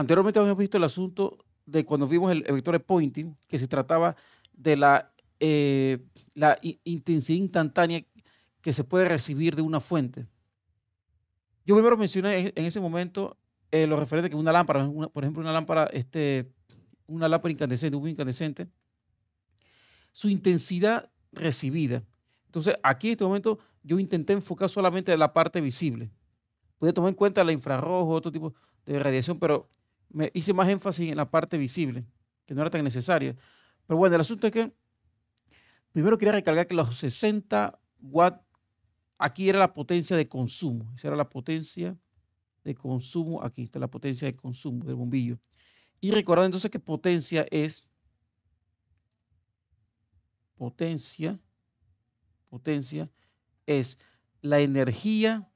Anteriormente habíamos visto el asunto de cuando vimos el vector de Poynting, que se trataba de la intensidad instantánea que se puede recibir de una fuente. Yo primero mencioné en ese momento lo referente que una lámpara, por ejemplo, una lámpara incandescente, un incandescente, su intensidad recibida. Entonces, aquí en este momento yo intenté enfocar solamente la parte visible. Pude tomar en cuenta el infrarrojo, otro tipo de radiación, pero me hice más énfasis en la parte visible, que no era tan necesaria. Pero bueno, el asunto es que primero quería recalcar que los 60 watts, aquí era la potencia de consumo. Esa era la potencia de consumo, aquí está la potencia de consumo del bombillo. Y recordar entonces que potencia, potencia es la energía,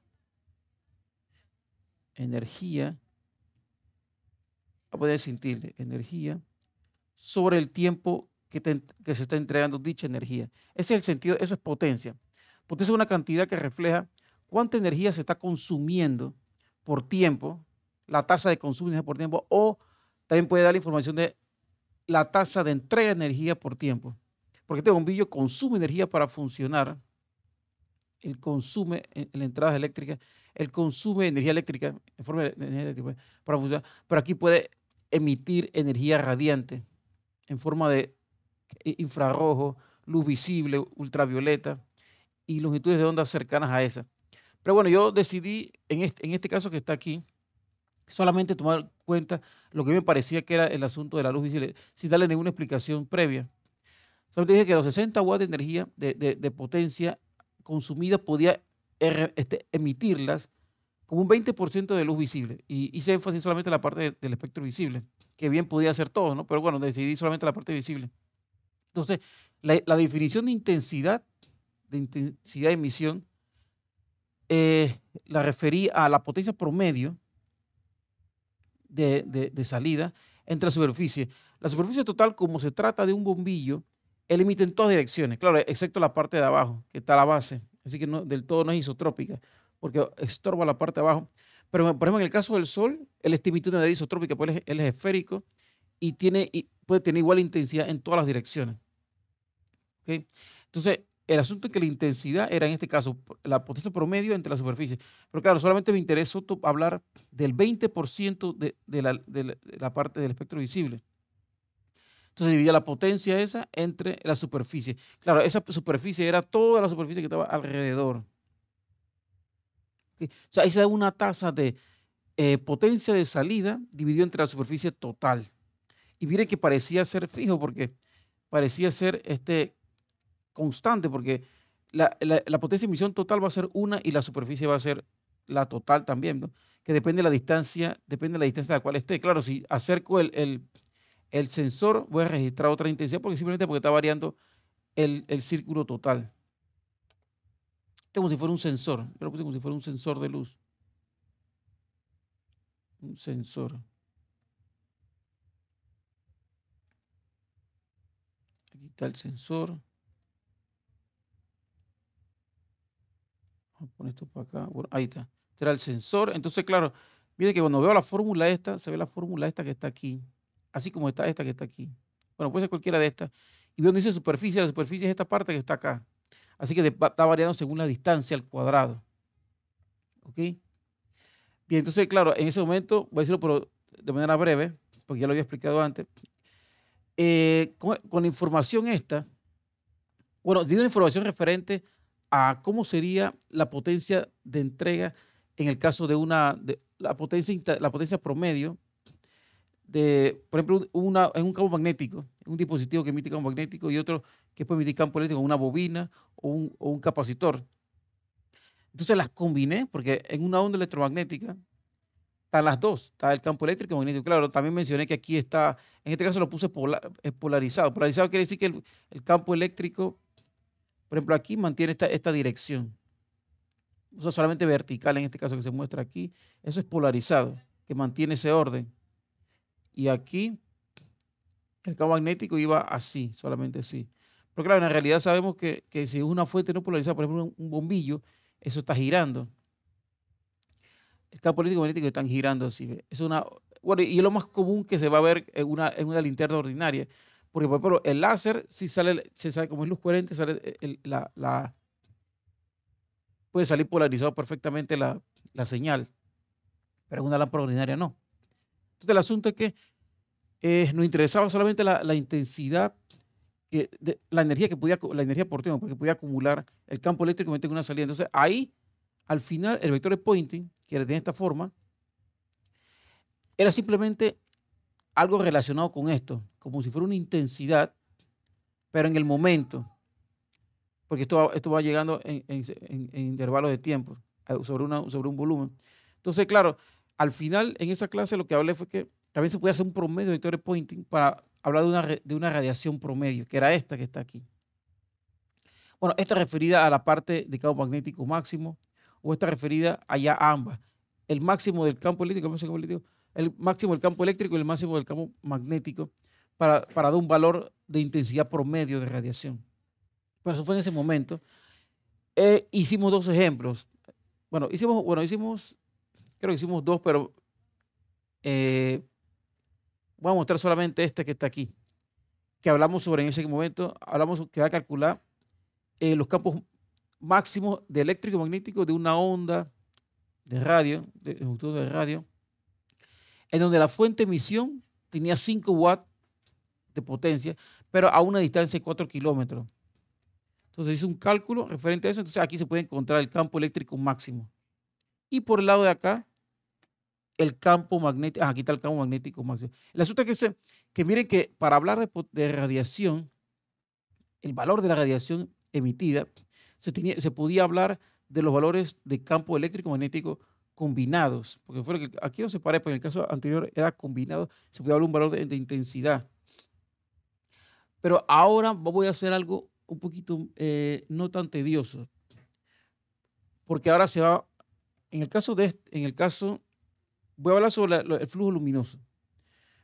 a poder sentirle, energía sobre el tiempo que se está entregando dicha energía. Ese es el sentido, eso es potencia. Potencia es una cantidad que refleja cuánta energía se está consumiendo por tiempo, la tasa de consumo de energía por tiempo, o también puede dar la información de la tasa de entrega de energía por tiempo. Porque este bombillo consume energía para funcionar, él consume en la entrada eléctrica, él consume energía eléctrica en forma de energía eléctrica para funcionar, pero aquí puede emitir energía radiante en forma de infrarrojo, luz visible, ultravioleta y longitudes de onda cercanas a esa. Pero bueno, yo decidí en este caso que está aquí, solamente tomar en cuenta lo que me parecía que era el asunto de la luz visible, sin darle ninguna explicación previa. Solamente dije que los 60 watts de energía, de potencia consumida, podía emitirlas como un 20% de luz visible. Y hice énfasis solamente en la parte del espectro visible, que bien podía hacer todo, ¿no? Pero bueno, decidí solamente la parte visible. Entonces, la definición de intensidad de emisión, la referí a la potencia promedio de salida entre la superficie. La superficie total, como se trata de un bombillo, él emite en todas direcciones, claro, excepto la parte de abajo, que está la base, así que no, del todo no es isotrópica, porque estorba la parte de abajo. Pero, por ejemplo, en el caso del Sol, él está emitiendo una isotrópica, pues él es esférico y puede tener igual intensidad en todas las direcciones. ¿Ok? Entonces, el asunto es que la intensidad era en este caso la potencia promedio entre la superficie. Pero claro, solamente me interesó hablar del 20% de la parte del espectro visible. Entonces dividía la potencia esa entre la superficie. Claro, esa superficie era toda la superficie que estaba alrededor. ¿Ok? O sea, ahí se da una tasa de potencia de salida dividido entre la superficie total. Y mire que parecía ser fijo porque parecía ser constante porque la potencia de emisión total va a ser una y la superficie va a ser la total también, ¿no? Que depende de la distancia a la cual esté. Claro, si acerco el sensor, voy a registrar otra intensidad porque está variando el círculo total. Es como si fuera un sensor. Yo lo puse como si fuera un sensor de luz. Un sensor. Aquí está el sensor. Vamos a poner esto para acá. Bueno, ahí está. Este era el sensor. Entonces, claro, mire que cuando veo la fórmula esta, se ve la fórmula esta que está aquí. Así como está esta que está aquí. Bueno, puede ser cualquiera de estas. Y veo donde dice superficie, la superficie es esta parte que está acá. Así que está variando según la distancia al cuadrado. ¿Ok? Bien, entonces, claro, en ese momento, voy a decirlo pero de manera breve, porque ya lo había explicado antes. Con la información esta, bueno, di una información referente a cómo sería la potencia de entrega en el caso de la potencia promedio de, por ejemplo, en un campo magnético, un dispositivo que emite campo magnético y otro que puede emitir campo eléctrico, una bobina o un capacitor. Entonces las combiné porque en una onda electromagnética están las dos, está el campo eléctrico y magnético. Claro, también mencioné que aquí está, en este caso lo puse polarizado. Polarizado quiere decir que el campo eléctrico, por ejemplo, aquí mantiene esta dirección. O sea, solamente vertical en este caso que se muestra aquí. Eso es polarizado, que mantiene ese orden. Y aquí el campo magnético iba así, solamente así. Pero claro, en realidad sabemos que si es una fuente no polarizada, por ejemplo, un bombillo, eso está girando. El campo eléctrico y magnético están girando así. ¿Ve? Es bueno, y es lo más común que se va a ver en una linterna ordinaria. Porque, por ejemplo, el láser, si sale, se sabe como es luz coherente, sale puede salir polarizado perfectamente la señal, pero en una lámpara ordinaria no. Entonces, el asunto es que nos interesaba solamente la intensidad, la energía que podía, la energía por tiempo, que podía acumular el campo eléctrico en una salida. Entonces, ahí, al final, el vector de Poynting, que era de esta forma, era simplemente algo relacionado con esto, como si fuera una intensidad, pero en el momento, porque esto va llegando en intervalos de tiempo, sobre un volumen. Entonces, claro, al final, en esa clase lo que hablé fue que también se puede hacer un promedio de vector de Poynting para hablar de una radiación promedio, que era esta que está aquí. Bueno, esta referida a la parte de campo magnético máximo, o esta referida allá a ambas. El máximo del campo eléctrico, el máximo del campo eléctrico y el máximo del campo magnético para dar un valor de intensidad promedio de radiación. Pero eso fue en ese momento. Hicimos dos ejemplos. Creo que hicimos dos, pero voy a mostrar solamente este que está aquí, que hablamos sobre en ese momento, hablamos que va a calcular los campos máximos de eléctrico y magnético de una onda de radio, de radio, en donde la fuente de emisión tenía 5 watts de potencia, pero a una distancia de 4 kilómetros. Entonces hice un cálculo referente a eso, entonces aquí se puede encontrar el campo eléctrico máximo. Y por el lado de acá, el campo magnético, aquí está el campo magnético máximo. El asunto es que miren que para hablar de radiación, el valor de la radiación emitida, se podía hablar de los valores de campo eléctrico magnético combinados, porque fue lo que aquí no se paré, pero en el caso anterior era combinado, se podía hablar de un valor de intensidad. Pero ahora voy a hacer algo un poquito no tan tedioso, porque ahora se va, en el caso, voy a hablar sobre el flujo luminoso,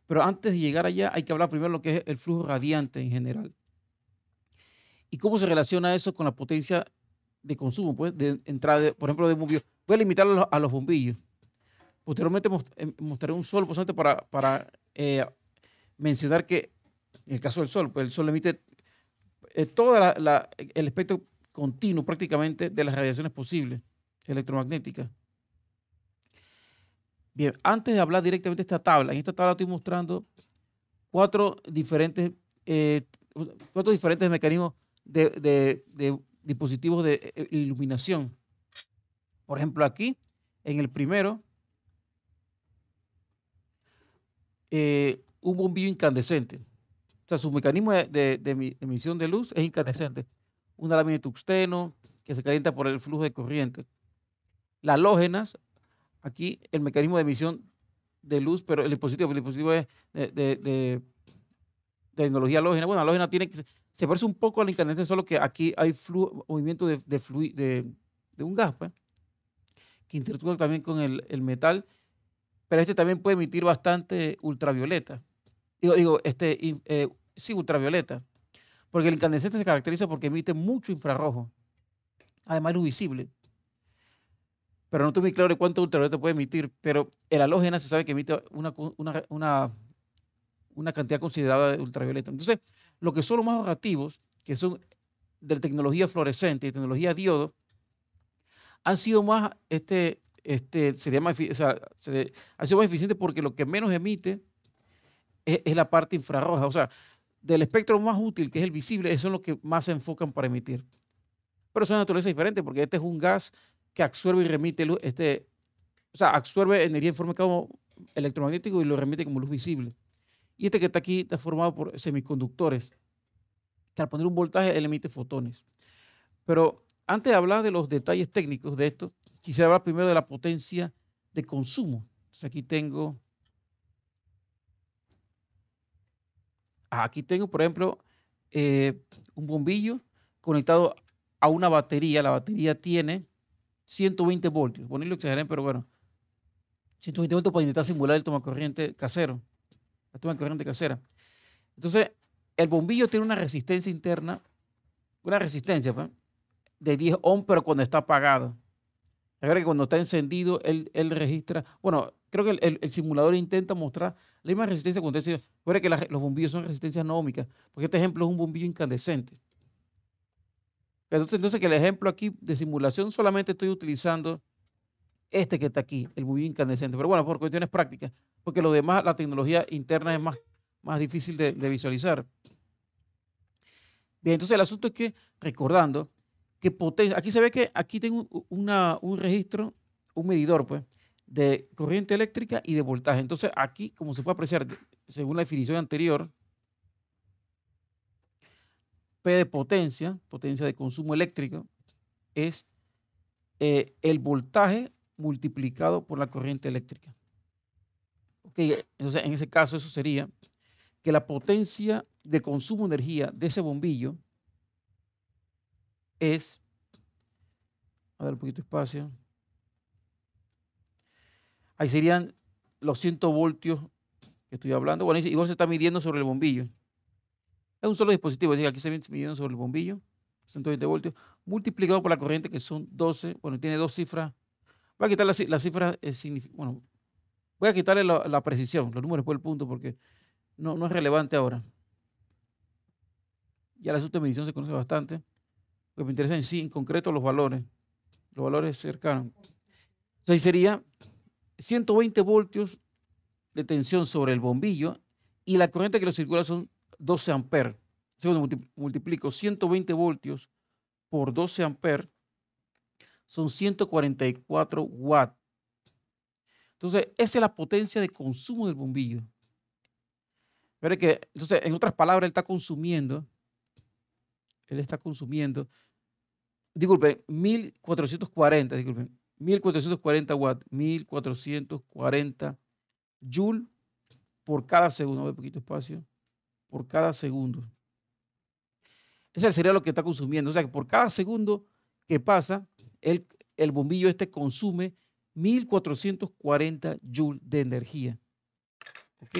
pero antes de llegar allá hay que hablar primero de lo que es el flujo radiante en general. ¿Y cómo se relaciona eso con la potencia de consumo? Pues, de entrada, por ejemplo, de bombillos. Voy a limitarlo a los bombillos. Posteriormente mostraré un sol posiblemente para mencionar que en el caso del sol, pues el sol emite todo el espectro continuo prácticamente de las radiaciones posibles electromagnéticas. Bien, antes de hablar directamente de esta tabla, en esta tabla estoy mostrando cuatro diferentes mecanismos de dispositivos de iluminación. Por ejemplo, aquí, en el primero, un bombillo incandescente. O sea, su mecanismo de emisión de luz es incandescente. Una lámina de tungsteno que se calienta por el flujo de corriente. Las halógenas, aquí el mecanismo de emisión de luz, pero el dispositivo es de tecnología halógena. Bueno, la halógena se parece un poco a la incandescente, solo que aquí hay movimiento de un gas, pues, que interactúa también con el metal, pero este también puede emitir bastante ultravioleta. Sí, ultravioleta, porque el incandescente se caracteriza porque emite mucho infrarrojo, además luz visible. Pero no estoy muy claro de cuánto ultravioleta puede emitir, pero el halógena se sabe que emite una cantidad considerada de ultravioleta. Entonces, lo que son los más ahorrativos, que son de tecnología fluorescente y tecnología diodo, han sido más, sería más, o sea, ha sido más eficiente porque lo que menos emite es la parte infrarroja. O sea, del espectro más útil, que es el visible, eso es lo que más se enfocan para emitir. Pero es una naturaleza diferente porque este es un gas que absorbe y remite luz, o sea, absorbe energía en forma de campo electromagnético y lo remite como luz visible. Y este que está aquí está formado por semiconductores. Al poner un voltaje, él emite fotones. Pero antes de hablar de los detalles técnicos de esto, quisiera hablar primero de la potencia de consumo. Entonces aquí tengo, por ejemplo, un bombillo conectado a una batería. La batería tiene 120 voltios. Bueno, lo exageré, pero bueno, 120 voltios para intentar simular el tomacorriente casero, la toma de corriente casera. Entonces, el bombillo tiene una resistencia interna, una resistencia pues, de 10 ohms, pero cuando está apagado. Recuerda que cuando está encendido, él registra, bueno, creo que el simulador intenta mostrar la misma resistencia cuando usted recuerde que los bombillos son resistencias anómicas, porque este ejemplo es un bombillo incandescente. Entonces que el ejemplo aquí de simulación solamente estoy utilizando este que está aquí, el bombillo incandescente. Pero bueno, por cuestiones prácticas, porque lo demás, la tecnología interna es más difícil de visualizar. Bien, entonces el asunto es que, recordando, que potencia, aquí se ve que aquí tengo un registro, un medidor, pues, de corriente eléctrica y de voltaje. Entonces aquí, como se puede apreciar, según la definición anterior, P de potencia, potencia de consumo eléctrico, es el voltaje multiplicado por la corriente eléctrica. Ok, entonces en ese caso eso sería que la potencia de consumo de energía de ese bombillo es, a ver un poquito de espacio, ahí serían los 100 voltios que estoy hablando. Bueno, igual se está midiendo sobre el bombillo. Es un solo dispositivo, es decir, aquí se viene midiendo sobre el bombillo, 120 voltios, multiplicado por la corriente que son 12, bueno, tiene dos cifras. Voy a quitar la cifra, bueno, voy a quitarle la precisión, los números por el punto, porque no es relevante ahora. Ya la asunto de medición se conoce bastante. Lo que me interesa en sí, en concreto, los valores cercanos. Entonces, ahí sería 120 voltios de tensión sobre el bombillo y la corriente que lo circula son 12 amperes. Segundo, multiplico 120 voltios por 12 amperes, son 144 watts. Entonces, esa es la potencia de consumo del bombillo. Pero que, entonces, en otras palabras, él está consumiendo, disculpen, 1440 watts, 1440 joule por cada segundo. Voy poquito espacio, por cada segundo. Ese sería lo que está consumiendo. O sea, que por cada segundo que pasa, el bombillo consume 1440 joules de energía. ¿Ok?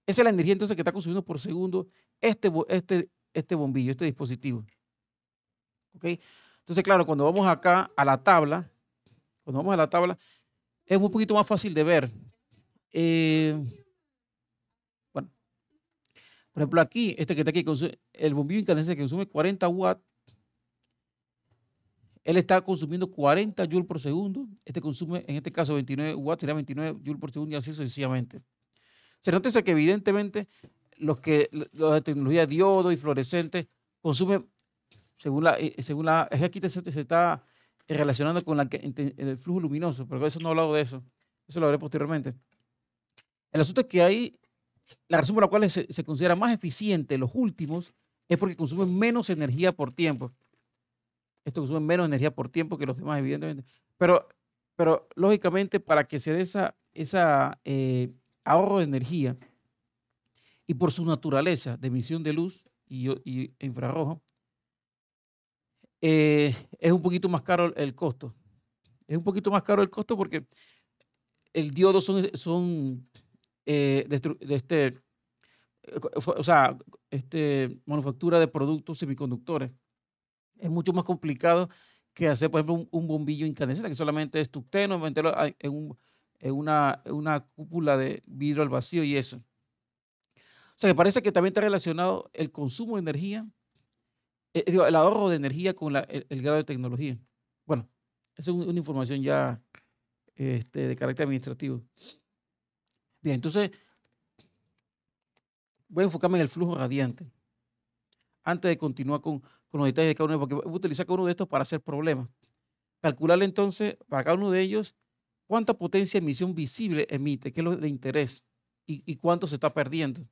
Esa es la energía entonces que está consumiendo por segundo este bombillo, este dispositivo. ¿Ok? Entonces, claro, cuando vamos acá a la tabla, es un poquito más fácil de ver. Bueno, por ejemplo, aquí, que está aquí, el bombillo incandescente que consume 40 watts, él está consumiendo 40 joules por segundo. Este consume, en este caso, 29 watts, sería 29 joules por segundo y así sucesivamente. Se nota que evidentemente los de tecnología diodo y fluorescente consumen, es que aquí se está relacionando con el flujo luminoso, pero eso no he hablado de eso. Eso lo haré posteriormente. El asunto es que ahí, la razón por la cual se considera más eficiente los últimos es porque consumen menos energía por tiempo. Esto consume menos energía por tiempo que los demás, evidentemente. Pero lógicamente, para que se dé esa ahorro de energía y por su naturaleza de emisión de luz y infrarrojo, es un poquito más caro el costo. Es un poquito más caro el costo porque el diodo son manufactura de productos semiconductores. Es mucho más complicado que hacer, por ejemplo, un bombillo incandescente, que solamente es tucteno, meterlo en una cúpula de vidrio al vacío y eso. O sea, que parece que también está relacionado el consumo de energía, el ahorro de energía con el grado de tecnología. Bueno, esa es una información ya de carácter administrativo. Bien, entonces voy a enfocarme en el flujo radiante. Antes de continuar con los detalles de cada uno, porque voy a utilizar cada uno de estos para hacer problemas. Calcularle entonces para cada uno de ellos cuánta potencia de emisión visible emite, qué es lo de interés y cuánto se está perdiendo.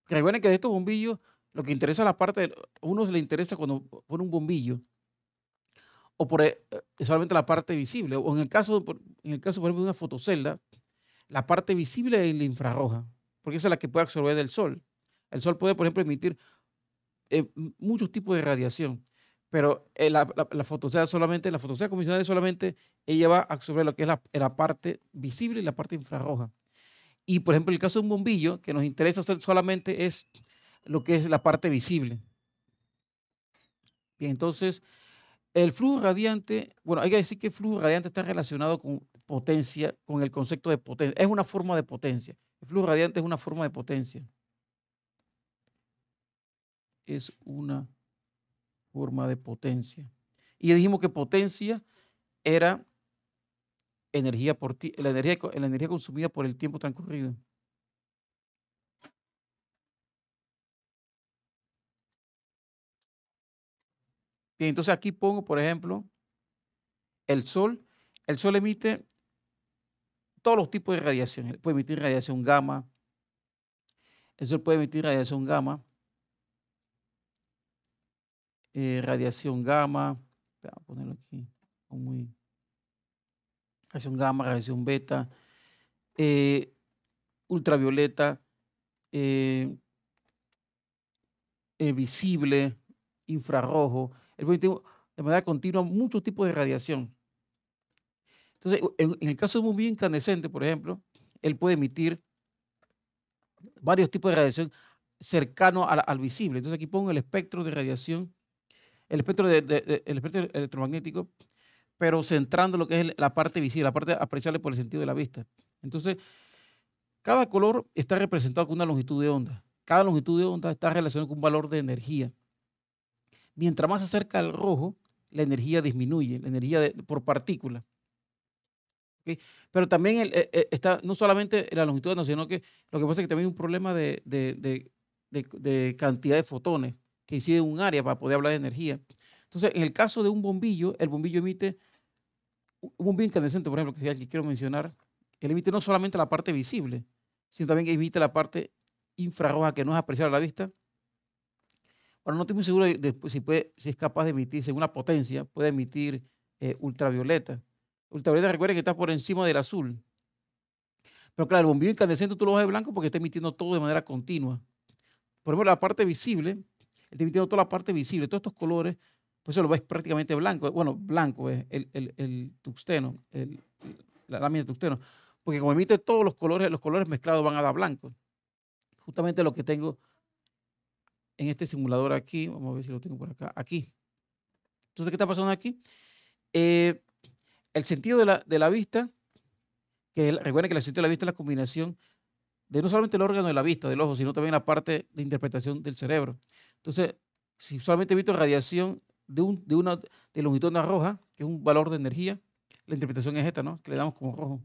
Recuerden que de estos bombillos, lo que interesa la parte, a uno le interesa cuando pone un bombillo, o solamente la parte visible, o en el caso, por ejemplo, de una fotocelda, la parte visible es la infrarroja, porque esa es la que puede absorber del sol. El sol puede, por ejemplo, emitir muchos tipos de radiación, pero la fotocella convencional solamente, ella va a absorber lo que es la parte visible y la parte infrarroja. Y, por ejemplo, en el caso de un bombillo, que nos interesa hacer solamente es lo que es la parte visible. Bien, entonces, El flujo radiante, bueno, hay que decir que el flujo radiante está relacionado con potencia, con el concepto de potencia. Es una forma de potencia. El flujo radiante es una forma de potencia. Es una forma de potencia. Y ya dijimos que potencia era energía por la energía consumida por el tiempo transcurrido. Bien, entonces aquí pongo, por ejemplo, el sol. El sol emite todos los tipos de radiación. Puede emitir radiación gamma. El sol puede emitir radiación gamma, radiación gamma. Voy a ponerlo aquí. Muy, radiación gamma, radiación beta, eh, ultravioleta, eh, visible, infrarrojo. Él puede emitir de manera continua muchos tipos de radiación. Entonces, en el caso de un bombillo incandescente, por ejemplo, él puede emitir varios tipos de radiación cercano al visible. Entonces, aquí pongo el espectro de radiación, el espectro, el espectro electromagnético, pero centrando lo que es la parte visible, la parte apreciable por el sentido de la vista. Entonces, cada color está representado con una longitud de onda. Cada longitud de onda está relacionada con un valor de energía. Mientras más se acerca al rojo, la energía disminuye, la energía por partícula. ¿Ok? Pero también está no solamente la longitud de onda, sino que lo que pasa es que también hay un problema de cantidad de fotones que incide en un área para poder hablar de energía. Entonces, en el caso de un bombillo, el bombillo emite un bombillo incandescente, por ejemplo, que es el que quiero mencionar, él emite no solamente la parte visible, sino también emite la parte infrarroja que no es apreciable a la vista. Bueno, no estoy muy seguro si es capaz de emitir, según la potencia, puede emitir ultravioleta. Ultravioleta, recuerden que está por encima del azul. Pero claro, el bombillo incandescente tú lo vas a ver blanco porque está emitiendo todo de manera continua. Por ejemplo, la parte visible, él está emitiendo toda la parte visible, todos estos colores, pues eso lo ves prácticamente blanco. Bueno, blanco es el tungsteno, la lámina de tungsteno. Porque como emite todos los colores mezclados van a dar blanco. Justamente lo que tengo en este simulador aquí, vamos a ver si lo tengo por acá, aquí. Entonces, ¿qué está pasando aquí? Eh, el sentido de la vista, recuerden que el sentido de la vista es la combinación de no solamente el órgano de la vista, del ojo, sino también la parte de interpretación del cerebro. Entonces, si solamente emito radiación de longitud de onda roja, que es un valor de energía, la interpretación es esta, ¿no? Que le damos como rojo.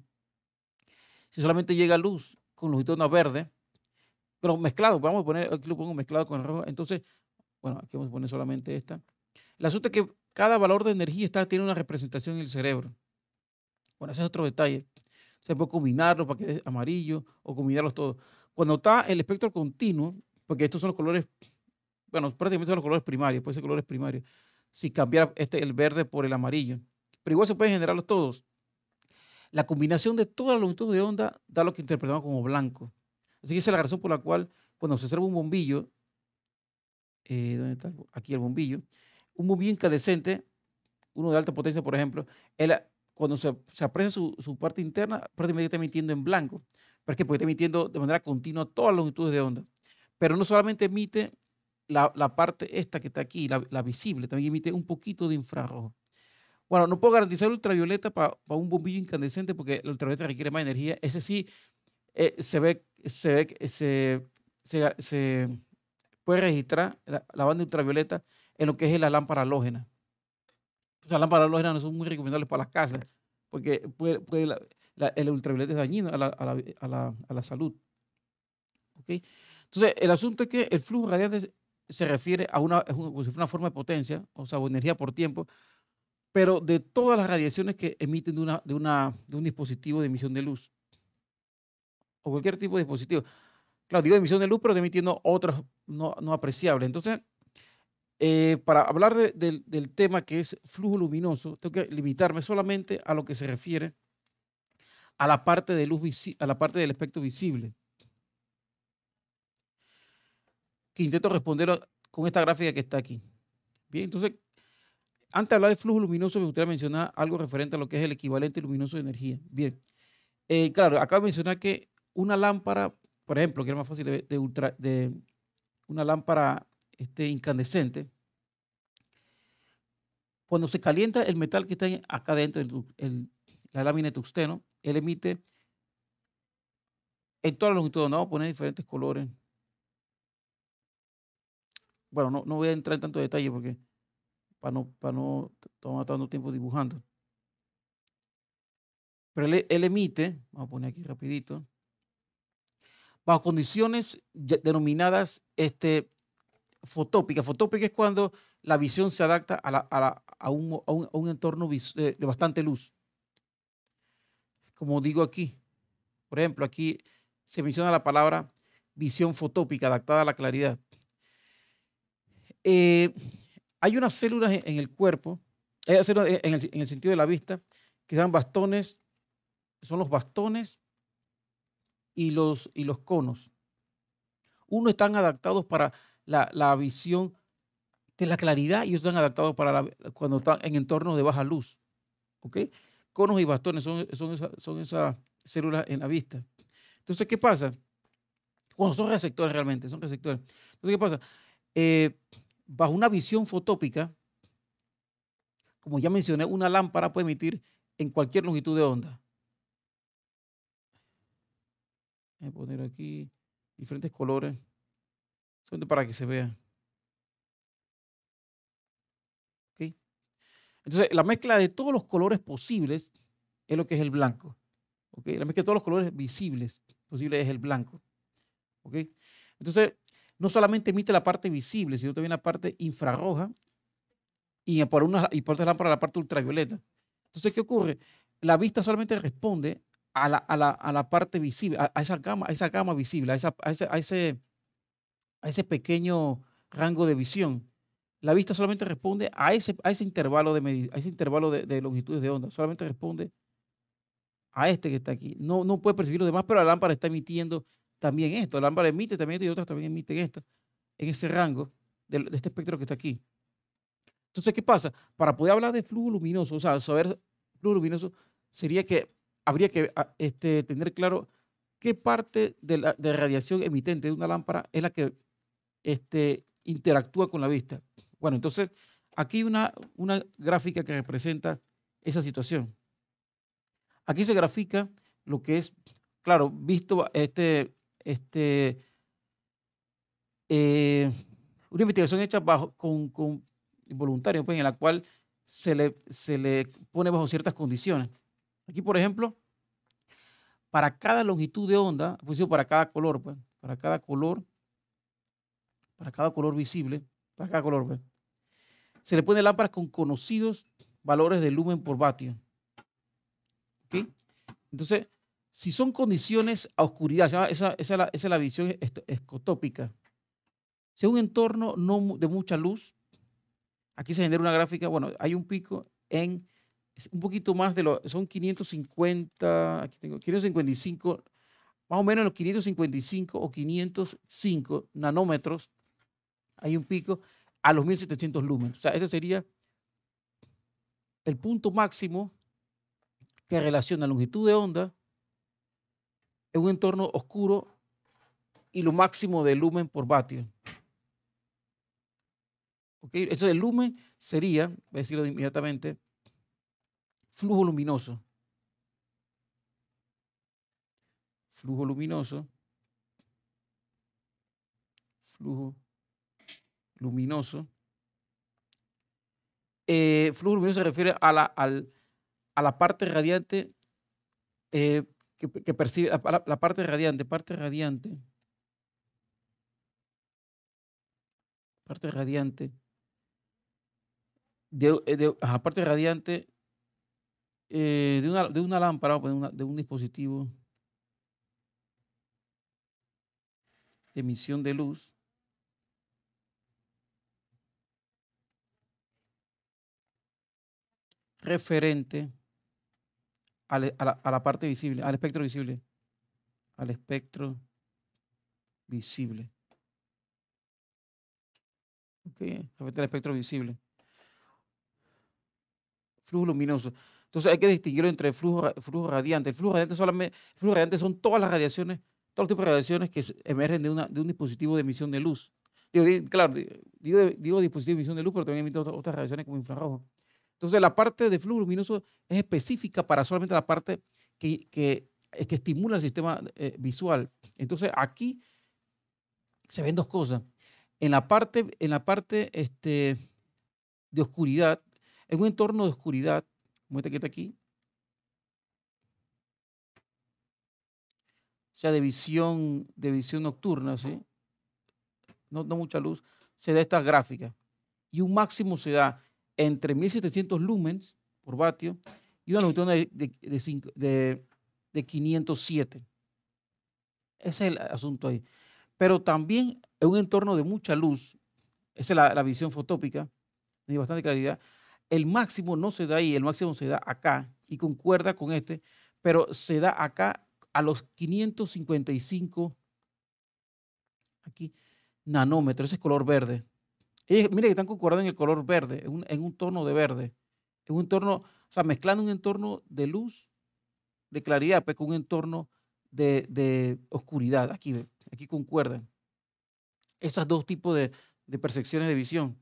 Si solamente llega luz con longitud de onda verde, pero mezclado, vamos a poner, aquí lo pongo mezclado con el rojo, entonces, bueno, aquí vamos a poner solamente esta. El asunto es que cada valor de energía tiene una representación en el cerebro. Bueno, ese es otro detalle. Se puede combinarlo para que quede amarillo o combinarlos todos. Cuando está el espectro continuo, porque estos son los colores, bueno, prácticamente son los colores primarios, puede ser colores primarios. Si cambiara el verde por el amarillo, pero igual se pueden generarlos todos. La combinación de toda la longitud de onda da lo que interpretamos como blanco. Así que esa es la razón por la cual cuando se observa un bombillo, ¿dónde está? Aquí el bombillo, un bombillo incandescente, uno de alta potencia, por ejemplo, él, cuando se aprecia su parte interna, prácticamente está emitiendo en blanco. ¿Por qué? Porque está emitiendo de manera continua todas las longitudes de onda. Pero no solamente emite la parte esta que está aquí, la visible, también emite un poquito de infrarrojo. Bueno, no puedo garantizar ultravioleta para un bombillo incandescente porque el ultravioleta requiere más energía. Ese sí se puede registrar la banda ultravioleta en lo que es la lámpara halógena. Esas lámparas halógenas no son muy recomendables para las casas, porque el ultravioleta es dañino a la salud. ¿Ok? Entonces, el asunto es que el flujo radiante se refiere a pues, una forma de potencia, o sea, o energía por tiempo, pero de todas las radiaciones que emiten de un dispositivo de emisión de luz, o cualquier tipo de dispositivo. Claro, digo de emisión de luz, pero emitiendo otras no apreciables. Entonces, para hablar del tema que es flujo luminoso, tengo que limitarme solamente a lo que se refiere a la parte de a la parte del espectro visible, que intento responder con esta gráfica que está aquí. Bien, entonces, antes de hablar de flujo luminoso, me gustaría mencionar algo referente a lo que es el equivalente luminoso de energía. Bien, claro, acabo de mencionar que una lámpara, por ejemplo, que era más fácil de una lámpara incandescente, Cuando se calienta el metal que está acá dentro, la lámina de tungsteno, él emite en toda la longitud, ¿no? Vamos a poner diferentes colores. Bueno, no voy a entrar en tanto detalle porque para no tomar tanto tiempo dibujando. Pero él emite, vamos a poner aquí rapidito, bajo condiciones denominadas fotópicas. Fotópica es cuando la visión se adapta a un entorno de bastante luz. Como digo aquí, por ejemplo, aquí se menciona la palabra visión fotópica, adaptada a la claridad. Hay unas células en el cuerpo, células en el sentido de la vista, que se llaman bastones, son los bastones y los conos. Unos están adaptados para la visión de la claridad y otros están adaptados para cuando están en entornos de baja luz. ¿Ok? Conos y bastones son esas células en la vista. Entonces, ¿qué pasa? Bueno, son receptores realmente, son receptores. Entonces, ¿qué pasa? Bajo una visión fotópica, como ya mencioné, una lámpara puede emitir en cualquier longitud de onda. Voy a poner aquí diferentes colores, solamente para que se vea. ¿Ok? Entonces, la mezcla de todos los colores posibles es lo que es el blanco. ¿Ok? La mezcla de todos los colores visibles posibles es el blanco. ¿Ok? Entonces, no solamente emite la parte visible, sino también la parte infrarroja y por otra lámpara la parte ultravioleta. Entonces, ¿qué ocurre? La vista solamente responde a la parte visible, a esa gama visible, a ese pequeño rango de visión. La vista solamente responde a ese intervalo de longitudes de onda, solamente responde a este que está aquí. No puede percibir lo demás, pero la lámpara está emitiendo también esto. La lámpara emite también esto y otras también emiten esto, en ese rango de este espectro que está aquí. Entonces, ¿qué pasa? Para poder hablar de flujo luminoso, o sea, saber flujo luminoso, habría que tener claro qué parte de radiación emitente de una lámpara es la que interactúa con la vista. Bueno, entonces, aquí hay una gráfica que representa esa situación. Aquí se grafica lo que es, claro, visto una investigación hecha con voluntario, pues, en la cual se le pone bajo ciertas condiciones. Aquí, por ejemplo, para cada longitud de onda, pues para cada color, pues, para cada color visible, para cada color, pues, se le pone lámparas con conocidos valores de lumen por vatio. ¿Ok? Entonces, si son condiciones a oscuridad, esa es la visión escotópica. Si es un entorno de mucha luz, aquí se genera una gráfica, bueno, hay un pico es un poquito más son 550, aquí tengo 555, más o menos en los 555 o 505 nanómetros, hay un pico a los 1700 lúmenes. O sea, ese sería el punto máximo que relaciona longitud de onda en un entorno oscuro y lo máximo de lumen por vatio. ¿Ok? Eso del lumen sería, voy a decirlo inmediatamente, flujo luminoso. Flujo luminoso. Flujo luminoso. Flujo luminoso se refiere a la parte radiante que percibe, la parte radiante, parte radiante parte radiante de una lámpara, de un dispositivo de emisión de luz. Referente a la parte visible, al espectro visible. Al espectro visible. ¿Ok? Referente al espectro visible. Flujo luminoso. Entonces hay que distinguirlo entre flujo radiante. El flujo radiante son todas las radiaciones, todos los tipos de radiaciones que emergen de un dispositivo de emisión de luz. Claro, digo dispositivo de emisión de luz, pero también emite otras radiaciones como infrarrojo. Entonces, la parte de flujo luminoso es específica para solamente la parte que estimula el sistema visual. Entonces, aquí se ven dos cosas. En la parte de oscuridad, en un entorno de oscuridad, como este que está aquí, o sea, de visión nocturna, ¿sí? No mucha luz, se da esta gráfica. Y un máximo se da entre 1700 lumens por vatio y una longitud de 507. Ese es el asunto ahí. Pero también en un entorno de mucha luz, esa es la visión fotópica, de bastante claridad, el máximo no se da ahí, el máximo se da acá y concuerda con este, pero se da acá a los 555 aquí, nanómetros, ese es color verde. Mire que están concordando en el color verde, en un tono de verde, en un entorno, o sea, mezclando un entorno de luz, de claridad, pues con un entorno de oscuridad. Aquí concuerdan esos dos tipos de percepciones de visión.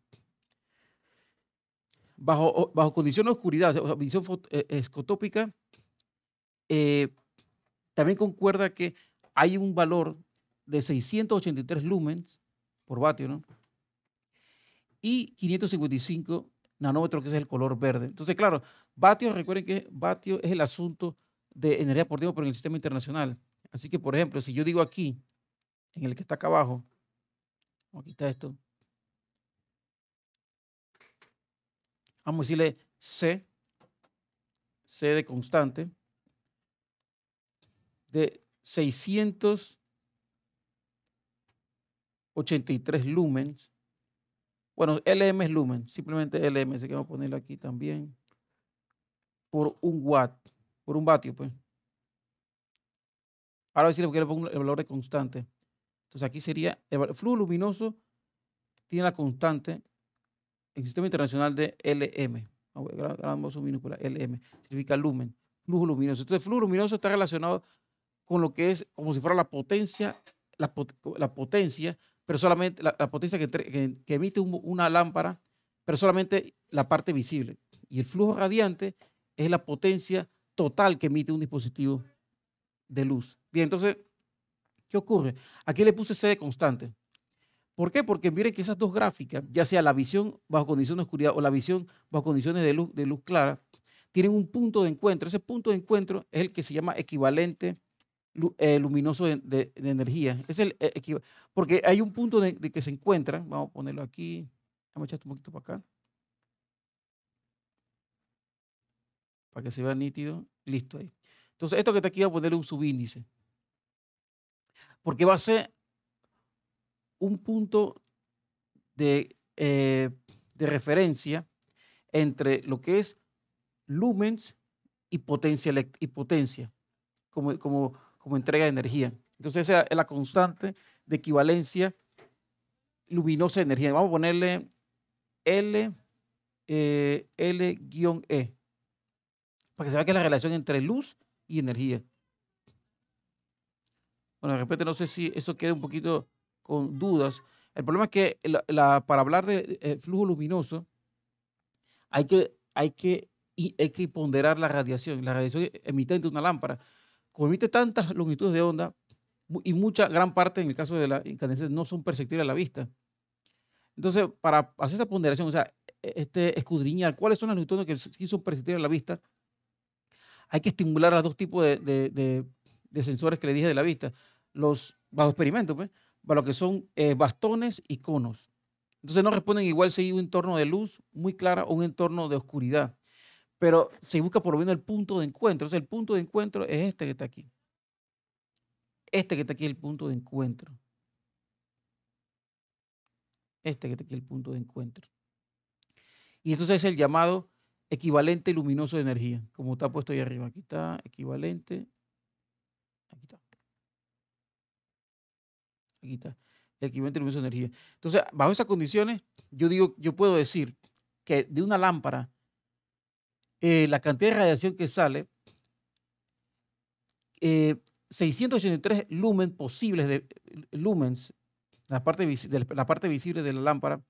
Bajo condiciones de oscuridad, o sea, visión escotópica, eh, también concuerda que hay un valor de 683 lumens por vatio, ¿no? Y 555 nanómetros, que es el color verde. Entonces, claro, vatio, recuerden que vatio es el asunto de energía por tiempo, pero en el sistema internacional. Así que, por ejemplo, si yo digo aquí, en el que está acá abajo, vamos a quitar esto, vamos a decirle C de constante, de 683 lumens. Bueno, LM es lumen, simplemente LM, así que vamos a ponerlo aquí también, por un watt, por un vatio, pues. Ahora decirle porque le pongo el valor de constante. Entonces aquí sería, el flujo luminoso tiene la constante en el sistema internacional de LM. Grabamos su minúscula, LM, significa lumen, flujo luminoso. Entonces, flujo luminoso está relacionado con lo que es como si fuera la potencia, la potencia, pero solamente la potencia que emite una lámpara, pero solamente la parte visible. Y el flujo radiante es la potencia total que emite un dispositivo de luz. Bien, entonces, ¿qué ocurre? Aquí le puse C de constante. ¿Por qué? Porque miren que esas dos gráficas, ya sea la visión bajo condiciones de oscuridad o la visión bajo condiciones de luz clara, tienen un punto de encuentro. Ese punto de encuentro es el que se llama equivalente luminoso de energía. Es porque hay un punto de que se encuentran. Vamos a ponerlo aquí. Vamos a echar un poquito para acá, para que se vea nítido. Listo ahí. Entonces, esto que está aquí, voy a ponerle un subíndice, porque va a ser un punto de referencia entre lo que es lumens y potencia como entrega de energía. Entonces, esa es la constante de equivalencia luminosa de energía. Vamos a ponerle L-E, para que se vea que es la relación entre luz y energía. Bueno, de repente no sé si eso queda un poquito con dudas. El problema es que para hablar de flujo luminoso hay que ponderar la radiación emitente de una lámpara. Como emite tantas longitudes de onda y gran parte en el caso de la incandescencia no son perceptibles a la vista. Entonces, para hacer esa ponderación, o sea, escudriñar cuáles son las longitudes que sí son perceptibles a la vista, hay que estimular a los dos tipos de sensores que le dije de la vista, los bajo experimento, pues, para lo que son bastones y conos. Entonces no responden igual si hay un entorno de luz muy clara o un entorno de oscuridad, pero se busca por lo menos el punto de encuentro. Entonces el punto de encuentro es este que está aquí. Este que está aquí es el punto de encuentro. Este que está aquí es el punto de encuentro. Y entonces es el llamado equivalente luminoso de energía, como está puesto ahí arriba. Aquí está, equivalente. Aquí está. Aquí está. Equivalente luminoso de energía. Entonces, bajo esas condiciones, yo puedo decir que de una lámpara, la cantidad de radiación que sale, 683 lumens posibles lumens, la parte visible de la lámpara,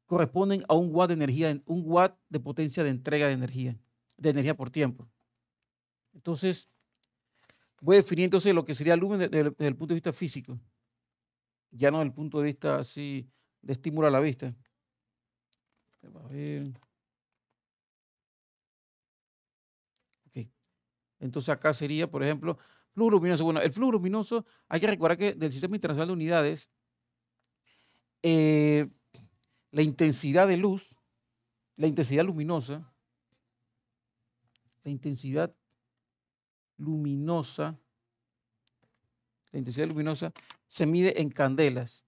corresponden a 1 watt de energía, 1 watt de potencia de entrega de energía por tiempo. Entonces, voy a definir entonces lo que sería el lumen desde el punto de vista físico, ya no desde el punto de vista así de estímulo a la vista. A ver. Ok. Entonces acá sería, por ejemplo, flujo luminoso. Bueno, el flujo luminoso, hay que recordar que del Sistema Internacional de Unidades, eh, la intensidad de luz, la intensidad luminosa, la intensidad luminosa, la intensidad luminosa se mide en candelas.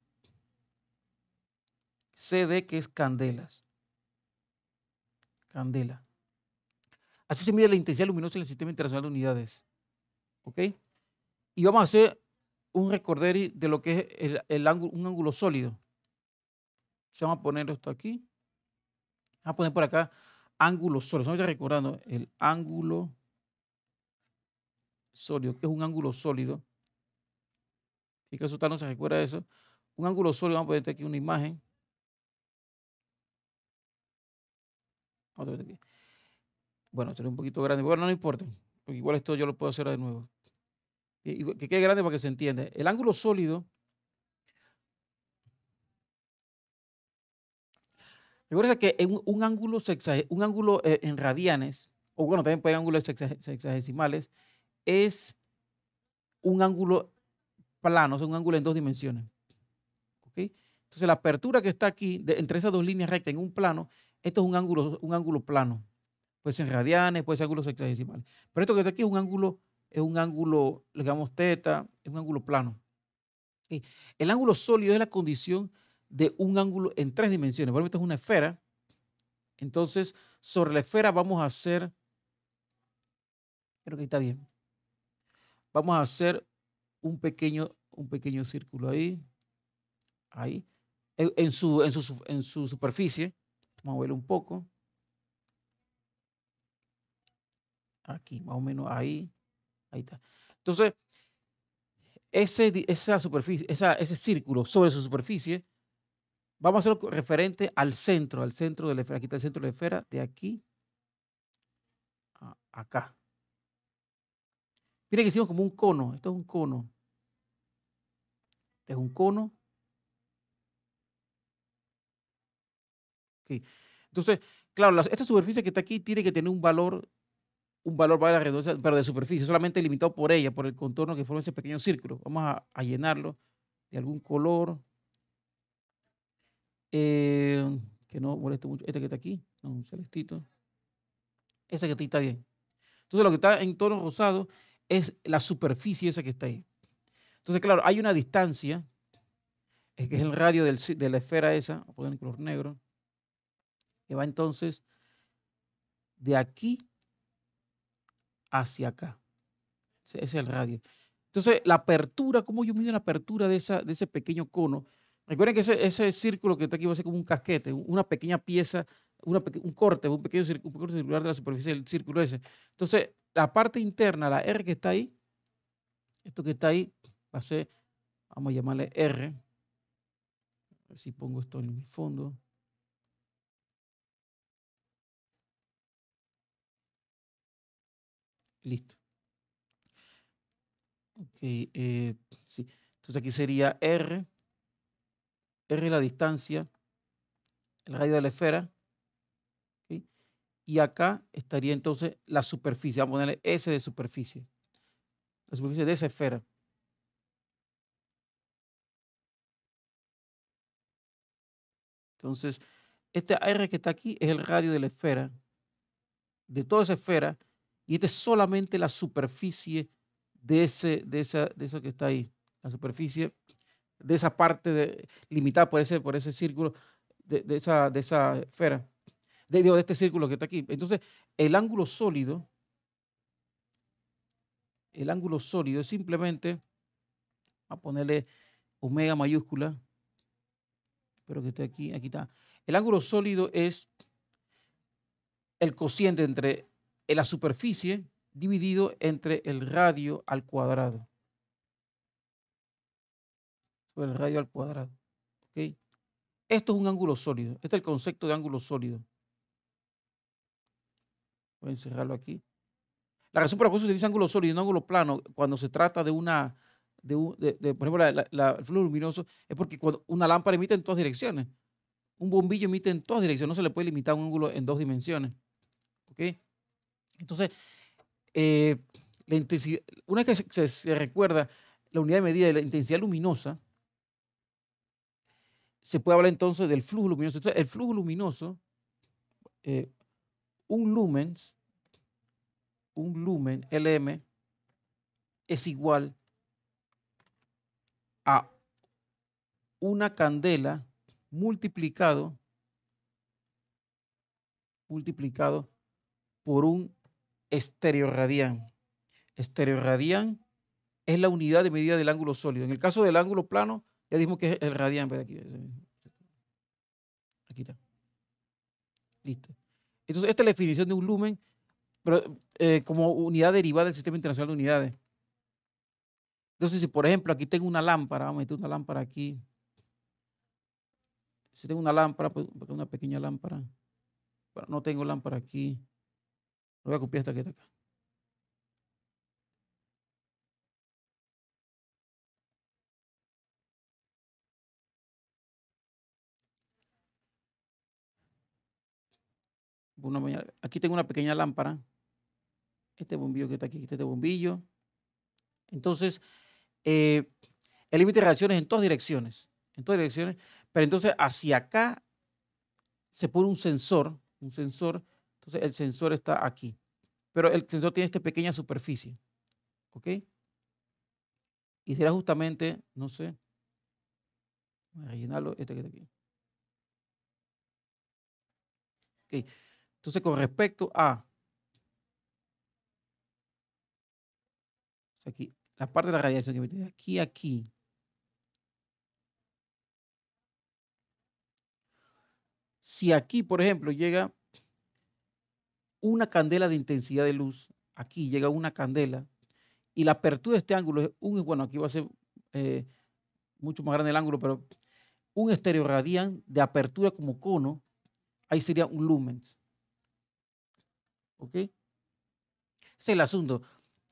CD, que es candelas. Candela. Así se mide la intensidad luminosa en el Sistema Internacional de Unidades. ¿Ok? Y vamos a hacer un recorderi de lo que es un ángulo sólido. Se vamos a poner esto aquí. Vamos a poner por acá ángulo sólido. Estamos recordando el ángulo sólido. ¿Qué es un ángulo sólido? Si acaso tal no se recuerda de eso. Un ángulo sólido, vamos a poner aquí una imagen. Vamos a ver aquí. Bueno, será un poquito grande. Bueno, no importa, porque igual esto yo lo puedo hacer de nuevo. Y que quede grande para que se entienda. El ángulo sólido, recuerda que en un ángulo, en radianes, o bueno, también puede ángulos sexagesimales, es un ángulo plano, o sea, un ángulo en 2 dimensiones. ¿Ok? Entonces, la apertura que está aquí, entre esas 2 líneas rectas en un plano, esto es un ángulo plano. Puede ser en radianes, puede ser ángulos sexagesimales. Pero esto que está aquí es un ángulo, le llamamos teta, es un ángulo plano. ¿Ok? El ángulo sólido es la condición de un ángulo en 3 dimensiones. Por ejemplo, esta es una esfera. Entonces, sobre la esfera vamos a hacer, creo que está bien, vamos a hacer un pequeño círculo ahí, ahí, en su superficie. Vamos a verlo un poco. Aquí, más o menos ahí, ahí está. Entonces, esa superficie, ese círculo sobre su superficie, vamos a hacerlo referente al centro de la esfera. Aquí está el centro de la esfera, de aquí a acá. Mire que hicimos como un cono. Esto es un cono. Este es un cono. Okay. Entonces, claro, esta superficie que está aquí tiene que tener un valor para la redundancia, pero de superficie, solamente limitado por ella, por el contorno que forma ese pequeño círculo. Vamos a llenarlo de algún color que no moleste mucho. Este que está aquí, no, un celestito. Ese que está ahí está bien. Entonces, lo que está en tono rosado es la superficie esa que está ahí. Entonces, claro, hay una distancia, que es el radio de la esfera esa, voy a poner en color negro, que va entonces de aquí hacia acá. Ese es el radio. Entonces, la apertura, ¿cómo yo mido la apertura de ese pequeño cono? Recuerden que ese círculo que está aquí va a ser como un casquete, una pequeña pieza, un corte, un pequeño corte circular de la superficie del círculo ese. Entonces, la parte interna, la R que está ahí, esto que está ahí, va a ser, vamos a llamarle R. A ver si pongo esto en el fondo. Listo. Ok, sí. Entonces aquí sería R. R es la distancia, el radio de la esfera. ¿Okay? Y acá estaría entonces la superficie. Vamos a ponerle S de superficie. La superficie de esa esfera. Entonces, este R que está aquí es el radio de la esfera, de toda esa esfera, y esta es solamente la superficie de eso que está ahí. La superficie de esa parte limitada por ese círculo, de esa esfera, de este círculo que está aquí. Entonces, el ángulo sólido es simplemente, a ponerle omega mayúscula, espero que esté aquí, aquí está. El ángulo sólido es el cociente entre la superficie dividido entre el radio al cuadrado. Sobre el radio al cuadrado. ¿Ok? Esto es un ángulo sólido. Este es el concepto de ángulo sólido. Voy a encerrarlo aquí. La razón por la cual se utiliza ángulo sólido y no ángulo plano cuando se trata de una, por ejemplo, el flujo luminoso, es porque cuando una lámpara emite en todas direcciones. Un bombillo emite en todas direcciones, no se le puede limitar un ángulo en 2 dimensiones. ¿Ok? Entonces, eh, la intensidad, una vez que se recuerda la unidad de medida de la intensidad luminosa, se puede hablar entonces del flujo luminoso. Entonces, el flujo luminoso, eh, un lumen, Lm, es igual a una candela multiplicado por un estereoradián. Estereoradián es la unidad de medida del ángulo sólido. En el caso del ángulo plano, ya dijimos que es el radián. Aquí, aquí está. Listo. Entonces, esta es la definición de un lumen, pero como unidad derivada del Sistema Internacional de Unidades. Entonces, si por ejemplo aquí tengo una lámpara, vamos a meter una lámpara aquí. Si tengo una lámpara, pues una pequeña lámpara. Bueno, no tengo lámpara aquí. Voy a copiar esta que está acá. Aquí tengo una pequeña lámpara. Este bombillo que está aquí, este bombillo. Entonces, el límite de radiaciones en todas direcciones. En todas direcciones. Pero entonces, hacia acá se pone un sensor. Entonces, el sensor está aquí. Pero el sensor tiene esta pequeña superficie. ¿Ok? Y será justamente, no sé, voy a rellenarlo, este que está aquí. Ok. Entonces, con respecto a aquí, la parte de la radiación que mete de aquí a aquí, si aquí, por ejemplo, llega una candela de intensidad de luz, aquí llega una candela, y la apertura de este ángulo es bueno, aquí va a ser mucho más grande el ángulo, pero un estereoradián de apertura como cono, ahí sería un lumen. ¿Ok? Ese es el asunto,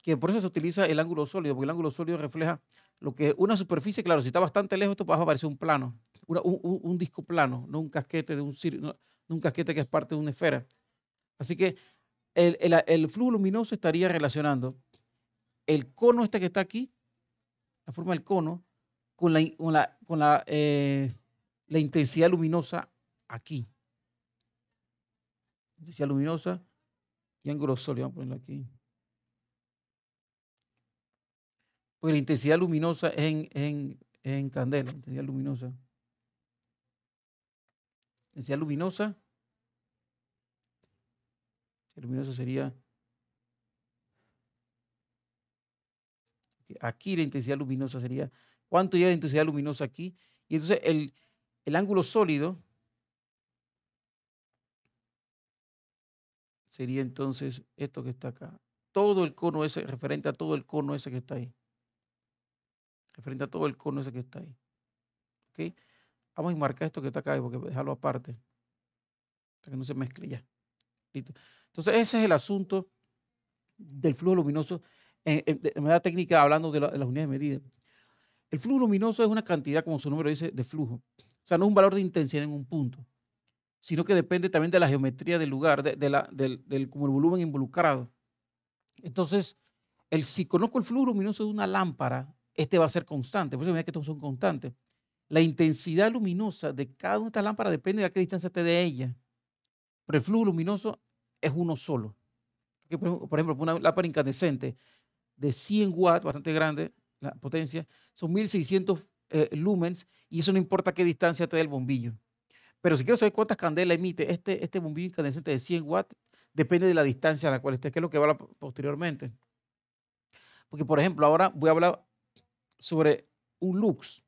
que por eso se utiliza el ángulo sólido, porque el ángulo sólido refleja lo que una superficie, claro, si está bastante lejos, esto va a parecer un plano, un disco plano, no un casquete de no un casquete que es parte de una esfera. Así que el flujo luminoso estaría relacionando el cono este que está aquí, la forma del cono, con la intensidad luminosa aquí. Intensidad luminosa y ángulo sólido. Vamos a ponerlo aquí. Porque la intensidad luminosa es en candela. Intensidad luminosa. Intensidad luminosa. Luminosa sería aquí la intensidad luminosa sería. ¿Cuánto llega de intensidad luminosa aquí? Y entonces el ángulo sólido sería entonces esto que está acá. Todo el cono ese, referente a todo el cono ese que está ahí. Referente a todo el cono ese que está ahí. ¿Ok? Vamos a enmarcar esto que está acá, porque dejarlo aparte. Para que no se mezcle ya. Listo. Entonces, ese es el asunto del flujo luminoso. De manera técnica, hablando de las unidades de medida. El flujo luminoso es una cantidad, como su nombre dice, de flujo. O sea, no es un valor de intensidad en un punto, sino que depende también de la geometría del lugar, como el volumen involucrado. Entonces, si conozco el flujo luminoso de una lámpara, este va a ser constante. Por eso mira que estos son constantes. La intensidad luminosa de cada una de estas lámparas depende de a qué distancia esté de ella. Pero el flujo luminoso es uno solo. Por ejemplo, una lámpara incandescente de 100 watts, bastante grande, la potencia, son 1600 lumens, y eso no importa qué distancia esté del bombillo. Pero si quiero saber cuántas candelas emite este bombillo incandescente de 100 watts, depende de la distancia a la cual esté, que es lo que va a hablar posteriormente. Porque, por ejemplo, ahora voy a hablar sobre un lux.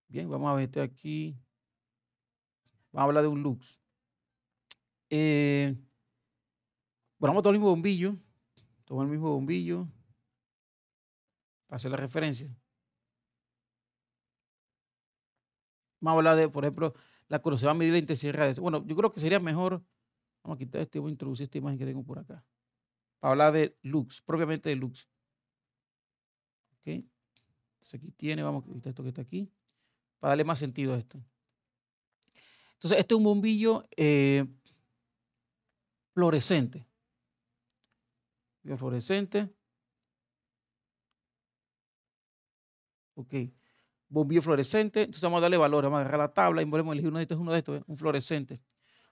Bien, vamos a ver aquí. Vamos a hablar de un lux. Bueno, vamos a tomar el mismo bombillo. Tomar el mismo bombillo para hacer la referencia. Vamos a hablar de, por ejemplo, cuando se va a medir la intensidad de radiación. Bueno, yo creo que sería mejor, vamos a quitar este, voy a introducir esta imagen que tengo por acá, para hablar de lux, propiamente de lux. ¿Ok? Entonces aquí tiene, vamos a quitar esto que está aquí, para darle más sentido a esto. Entonces, este es un bombillo fluorescente. Fluorescente. Ok. Bombillo fluorescente. Entonces vamos a darle valor. Vamos a agarrar la tabla y podemos elegir uno de estos, un fluorescente.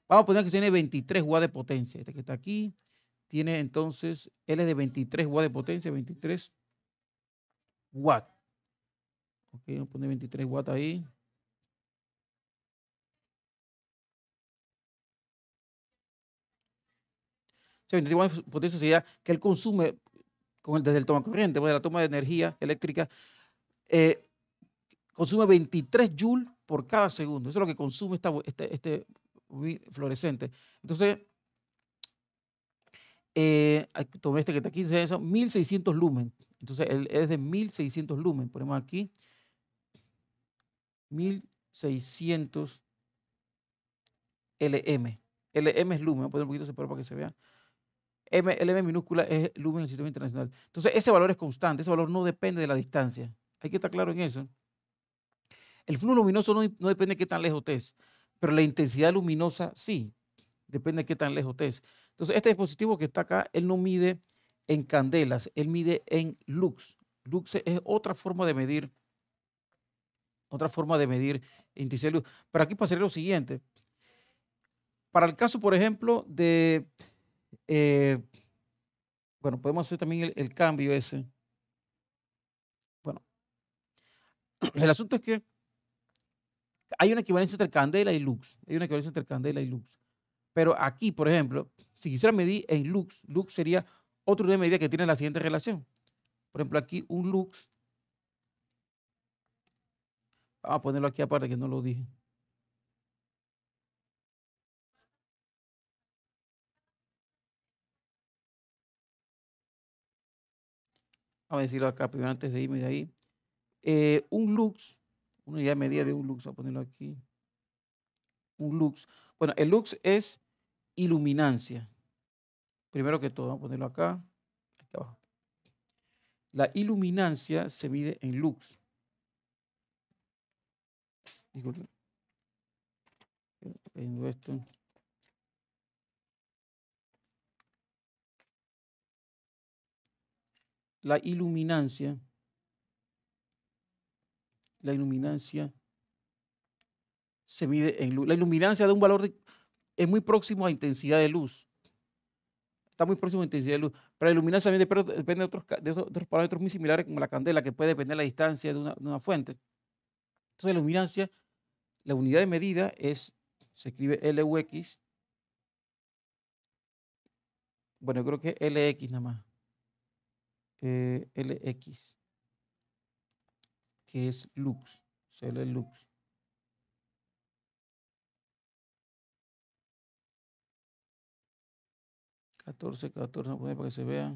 Vamos a poner que tiene 23 watts de potencia. Este que está aquí tiene entonces, él es de 23 watts de potencia, 23 watts. Ok, vamos a poner 23 watts ahí. O sea, 23 watts de potencia sería que él consume desde el toma corriente, desde la toma de energía eléctrica, consume 23 joules por cada segundo. Eso es lo que consume este fluorescente. Entonces, tomé este que está aquí, son 1600 lumen. Entonces, él es de 1600 lumen. Ponemos aquí 1600 LM. LM es lumen. Voy a poner un poquito separado para que se vea. LM minúscula es lumen del sistema internacional. Entonces, ese valor es constante. Ese valor no depende de la distancia. Hay que estar claro en eso. El flujo luminoso no depende de qué tan lejos estés, pero la intensidad luminosa sí, depende de qué tan lejos estés. Entonces, este dispositivo que está acá, él no mide en candelas, él mide en lux. Lux es otra forma de medir intensidad de luz. Pero aquí pasaría lo siguiente. Para el caso, por ejemplo, de, bueno, podemos hacer también el cambio ese. Bueno, el asunto es que hay una equivalencia entre candela y lux. Hay una equivalencia entre candela y lux. Pero aquí, por ejemplo, si quisiera medir en lux, lux sería otra unidad de medida que tiene la siguiente relación. Por ejemplo, aquí un lux, vamos a ponerlo aquí aparte que no lo dije. Vamos a decirlo acá primero antes de irme de ahí. Un lux, una unidad de medida de un lux, vamos a ponerlo aquí. Un lux. Bueno, el lux es iluminancia. Primero que todo, vamos a ponerlo acá, aquí abajo. La iluminancia se mide en lux. Disculpe. Esto. La iluminancia se mide en luz. La iluminancia de un valor es muy próximo a intensidad de luz. Está muy próximo a intensidad de luz. Pero la iluminancia también depende de otros parámetros muy similares como la candela, que puede depender de la distancia de una fuente. Entonces, la iluminancia, la unidad de medida se escribe LUX. Bueno, yo creo que es LX nada más. LX, que es lux. Se lee lux. 14, vamos a poner para que se vea.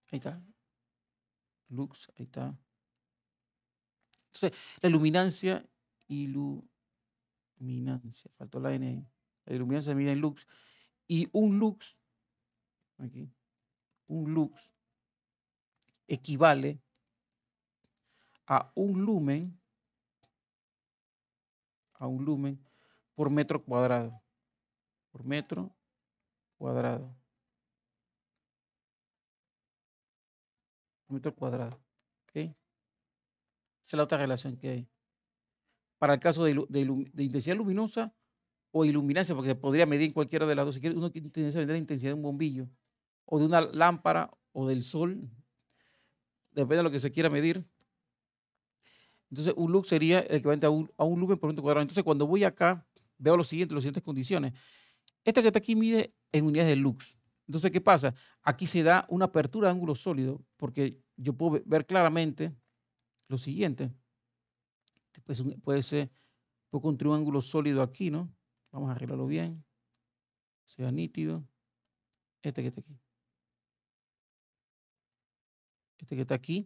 Ahí está. Lux, ahí está. Entonces, la iluminancia, faltó la N ahí. La iluminancia se mide en lux. Y un lux, aquí, un lux equivale a un lumen por metro cuadrado. Por metro cuadrado. Metro cuadrado. ¿Ok? Esa es la otra relación que hay. Para el caso de intensidad luminosa o iluminancia, porque se podría medir en cualquiera de las dos. Si quiere, uno tiene que medir la intensidad de un bombillo, o de una lámpara, o del sol, depende de lo que se quiera medir. Entonces, un lux sería el equivalente a un lumen por metro cuadrado. Entonces, cuando voy acá, veo las siguientes condiciones. Esta que está aquí mide en unidades de lux. Entonces, ¿qué pasa? Aquí se da una apertura de ángulo sólido, porque yo puedo ver claramente lo siguiente. Puedo construir un ángulo sólido aquí, ¿no? Vamos a arreglarlo bien. Sea nítido. Este que está aquí. Este que está aquí.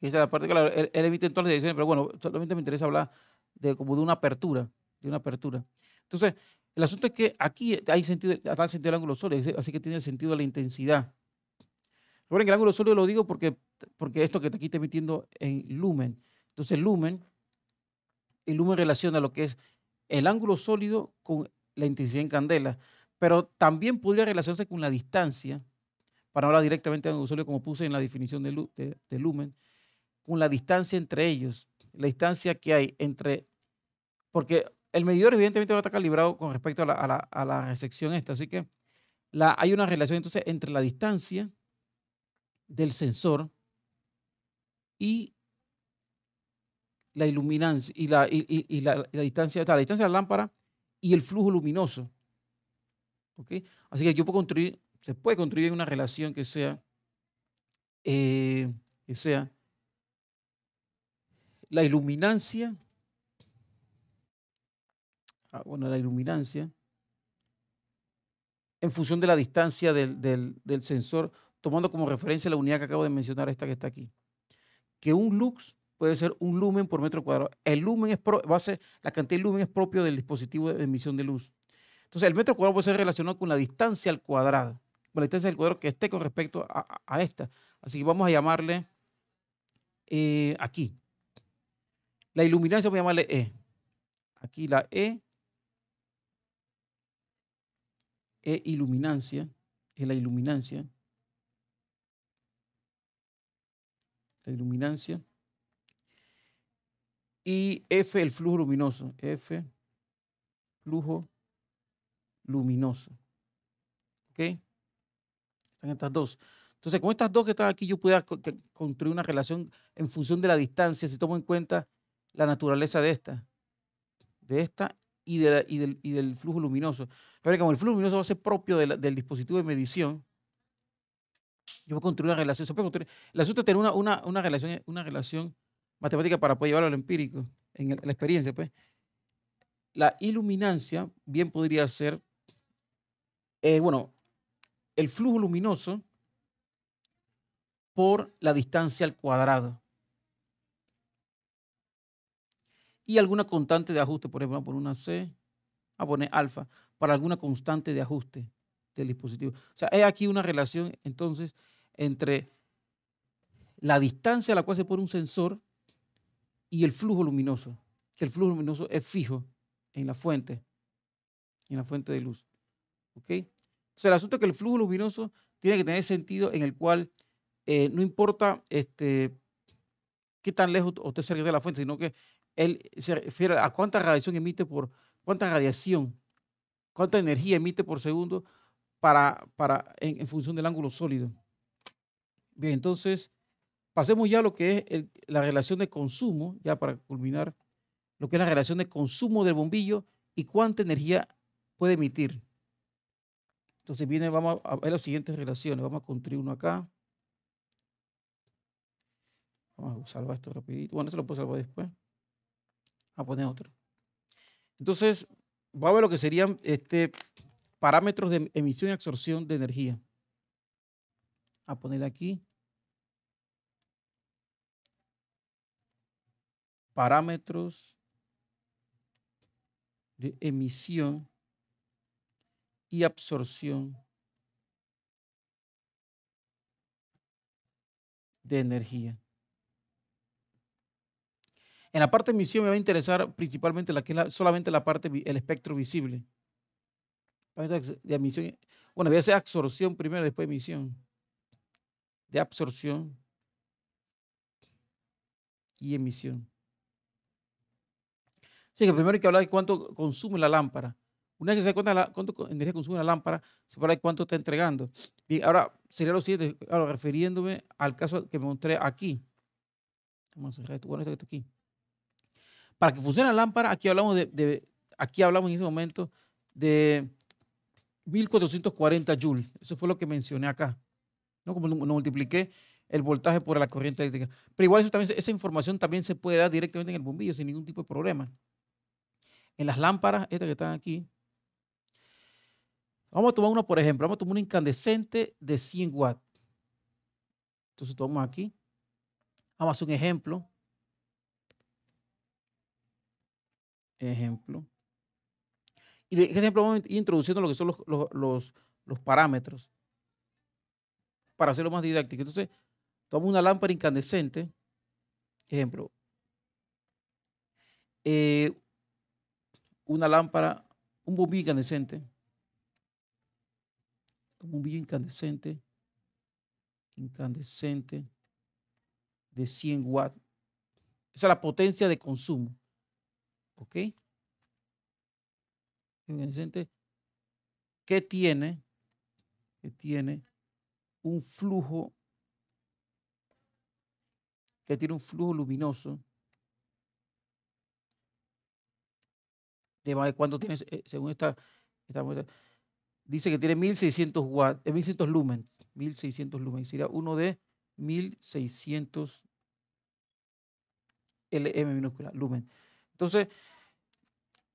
Esa es la parte, claro, él emite en todas las direcciones, pero bueno, solamente me interesa hablar de como de una apertura, de una apertura. Entonces, el asunto es que aquí hay sentido, está el sentido del ángulo sólido, así que tiene el sentido de la intensidad. Recuerden que el ángulo sólido lo digo porque esto que aquí está emitiendo en lumen. Entonces, el lumen relaciona lo que es el ángulo sólido con la intensidad en candela, pero también podría relacionarse con la distancia, para hablar directamente de ángulo sólido, como puse en la definición de lumen, con la distancia entre ellos, la distancia que hay entre, porque el medidor evidentemente va a estar calibrado con respecto a la resección esta, así que hay una relación entonces entre la distancia del sensor y la iluminancia y la distancia, la distancia de la lámpara y el flujo luminoso. ¿Ok? Así que se puede construir una relación eh, que sea la iluminancia, bueno, la iluminancia en función de la distancia del sensor, tomando como referencia la unidad que acabo de mencionar, esta que está aquí. Que un lux puede ser un lumen por metro cuadrado. El lumen la cantidad de lumen es propio del dispositivo de emisión de luz. Entonces, el metro cuadrado puede ser relacionado con la distancia al cuadrado, con la distancia del cuadrado que esté con respecto a esta. Así que vamos a llamarle aquí. La iluminancia vamos a llamarle E. Aquí la iluminancia, es la iluminancia, y F el flujo luminoso, F flujo luminoso. ¿Ok? Están estas dos. Entonces, con estas dos que están aquí, yo puedo construir una relación en función de la distancia, si tomo en cuenta la naturaleza de esta y del flujo luminoso. Pero como el flujo luminoso va a ser propio del dispositivo de medición, yo voy a construir una relación. Se puede construir. El asunto es tener una relación matemática para poder llevarlo al empírico, en la experiencia, pues. La iluminancia bien podría ser, bueno, el flujo luminoso por la distancia al cuadrado. Y alguna constante de ajuste, por ejemplo, por una C, a poner alfa, para alguna constante de ajuste del dispositivo. O sea, hay aquí una relación entonces entre la distancia a la cual se pone un sensor y el flujo luminoso, que el flujo luminoso es fijo en la fuente de luz. ¿Ok? Entonces, el asunto es que el flujo luminoso tiene que tener sentido en el cual no importa qué tan lejos o esté cerca de la fuente, sino que él se refiere a cuánta radiación emite cuánta radiación, cuánta energía emite por segundo en función del ángulo sólido. Bien, entonces pasemos ya a lo que es la relación de consumo, ya para culminar, lo que es la relación de consumo del bombillo y cuánta energía puede emitir. Entonces vamos a ver las siguientes relaciones. Vamos a construir uno acá. Vamos a salvar esto rapidito. Bueno, esto lo puedo salvar después. A poner otro. Entonces, vamos a ver lo que serían parámetros de emisión y absorción de energía. A poner aquí. Parámetros de emisión y absorción de energía. En la parte de emisión me va a interesar principalmente solamente la parte, el espectro visible. De emisión, bueno, voy a hacer absorción primero, después emisión. De absorción y emisión. Sí, que primero hay que hablar de cuánto consume la lámpara. Una vez que se da cuenta cuánto energía consume la lámpara, se puede hablar de cuánto está entregando. Bien, ahora sería lo siguiente, ahora refiriéndome al caso que me mostré aquí. Vamos a cerrar esto, bueno, esto que está aquí. Para que funcione la lámpara, aquí hablamos en ese momento de 1440 joules. Eso fue lo que mencioné acá, ¿no? Como no multipliqué el voltaje por la corriente eléctrica. Pero igual esa información también se puede dar directamente en el bombillo sin ningún tipo de problema. En las lámparas, estas que están aquí, vamos a tomar una, por ejemplo, vamos a tomar una incandescente de 100 watts. Entonces tomamos aquí, Vamos a hacer un ejemplo. Ejemplo. Y de ejemplo vamos a ir introduciendo lo que son los parámetros para hacerlo más didáctico. Entonces, tomo una lámpara incandescente. Ejemplo. Una lámpara, un bombillo incandescente. Un bombillo incandescente. Incandescente de 100 watts. Esa es la potencia de consumo. ¿Ok? Incandescente que tiene un flujo, luminoso de cuánto tiene, según esta muestra, dice que tiene 1600 watts, 1600 lumens, 1600 lumens, sería uno de 1600 LM minúscula, lumen. Entonces,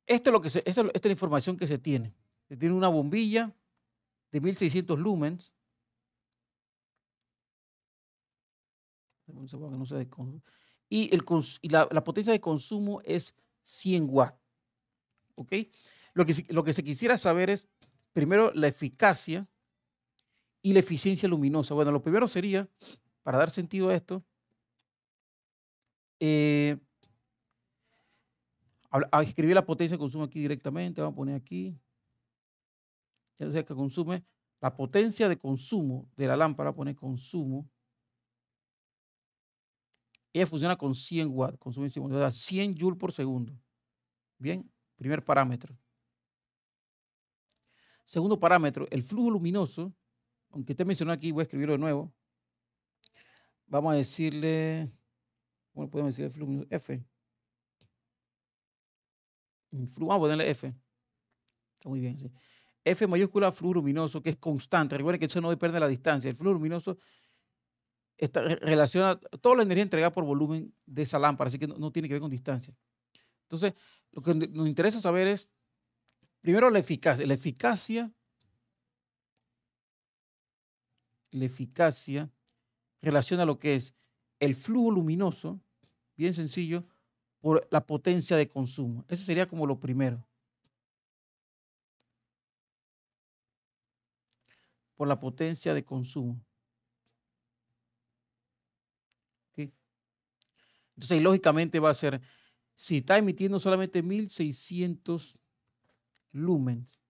esta es la información que se tiene. Se tiene una bombilla de 1600 lumens. Y, la potencia de consumo es 100 watts. ¿Ok? Lo que se quisiera saber es, primero, la eficacia y la eficiencia luminosa. Bueno, lo primero sería, para dar sentido a esto, a escribir la potencia de consumo aquí directamente. Vamos a poner aquí. Ya sea que consume la potencia de consumo de la lámpara, pone consumo. Ella funciona con 100 watts, consume 100 joules por segundo. Bien, primer parámetro. Segundo parámetro, el flujo luminoso, aunque esté mencionado aquí, voy a escribirlo de nuevo. Vamos a decirle, ¿cómo podemos decir el flujo luminoso? F. Vamos a ponerle F. Está muy bien, sí. F mayúscula, flujo luminoso, que es constante. Recuerden que eso no depende de la distancia. El flujo luminoso relaciona toda la energía entregada por volumen de esa lámpara, así que no tiene que ver con distancia. Entonces, lo que nos interesa saber es, primero, la eficacia. La eficacia relaciona lo que es el flujo luminoso, bien sencillo, por la potencia de consumo. Ese sería como lo primero. Por la potencia de consumo. ¿Okay? Entonces, ahí, lógicamente va a ser, si está emitiendo solamente 1600 lumens,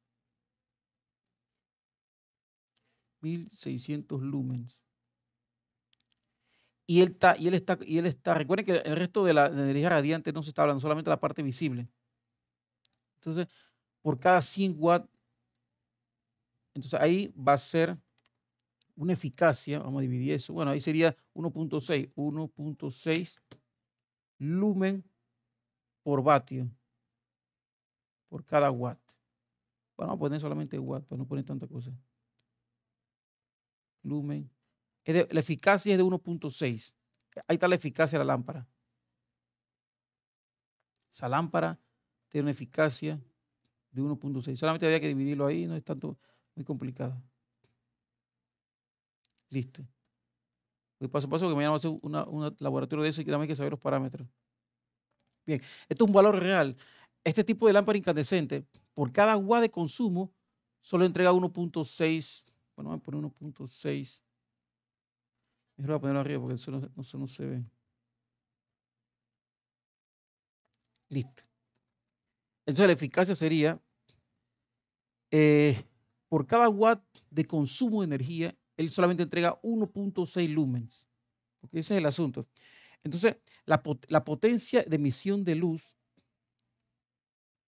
1600 lumens, y él está, recuerden que el resto de la energía radiante no se está hablando, solamente la parte visible. Entonces, por cada 100 watts, entonces ahí va a ser una eficacia, vamos a dividir eso, bueno, ahí sería 1.6 lumen por vatio, por cada watt. Bueno, vamos a poner solamente watt, para no poner tanta cosa. Lumen. La eficacia es de 1.6. Ahí está la eficacia de la lámpara. Esa lámpara tiene una eficacia de 1.6. Solamente había que dividirlo ahí, no es tanto muy complicado. Listo. Pues paso a paso, que mañana vamos a hacer un laboratorio de eso y que también hay que saber los parámetros. Bien, esto es un valor real. Este tipo de lámpara incandescente, por cada watt de consumo, solo entrega 1.6. Bueno, vamos a poner 1.6. Mejor voy a ponerlo arriba porque eso no se ve. Listo. Entonces la eficacia sería, por cada watt de consumo de energía, él solamente entrega 1.6 lumens. Porque ese es el asunto. Entonces, la potencia de emisión de luz,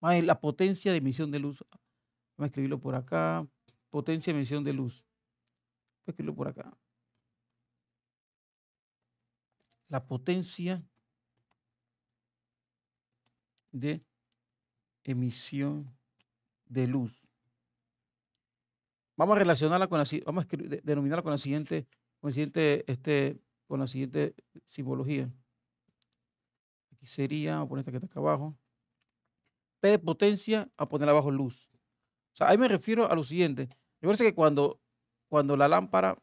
la potencia de emisión de luz, vamos a escribirlo por acá, potencia de emisión de luz. Voy a escribirlo por acá. La potencia de emisión de luz. Vamos a relacionarla con vamos a denominarla con la siguiente simbología. Aquí sería, vamos a poner esta que está acá abajo. P de potencia, a poner abajo luz. O sea, ahí me refiero a lo siguiente. Me parece que cuando la lámpara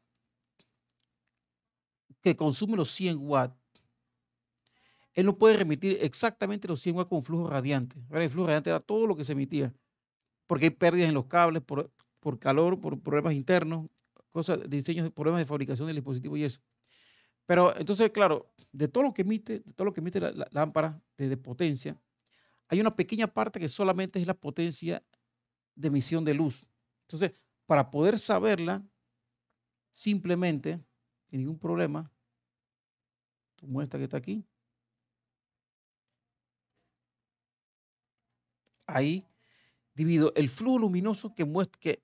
que consume los 100 watts, él no puede remitir exactamente los 100 watts como flujo radiante. Ahora, el flujo radiante era todo lo que se emitía, porque hay pérdidas en los cables por calor, por problemas internos, cosas, diseños, problemas de fabricación del dispositivo y eso. Pero entonces, claro, de todo lo que emite la lámpara de potencia, hay una pequeña parte que solamente es la potencia de emisión de luz. Entonces, para poder saberla, simplemente, sin ningún problema, tu muestra que está aquí, ahí divido el flujo luminoso que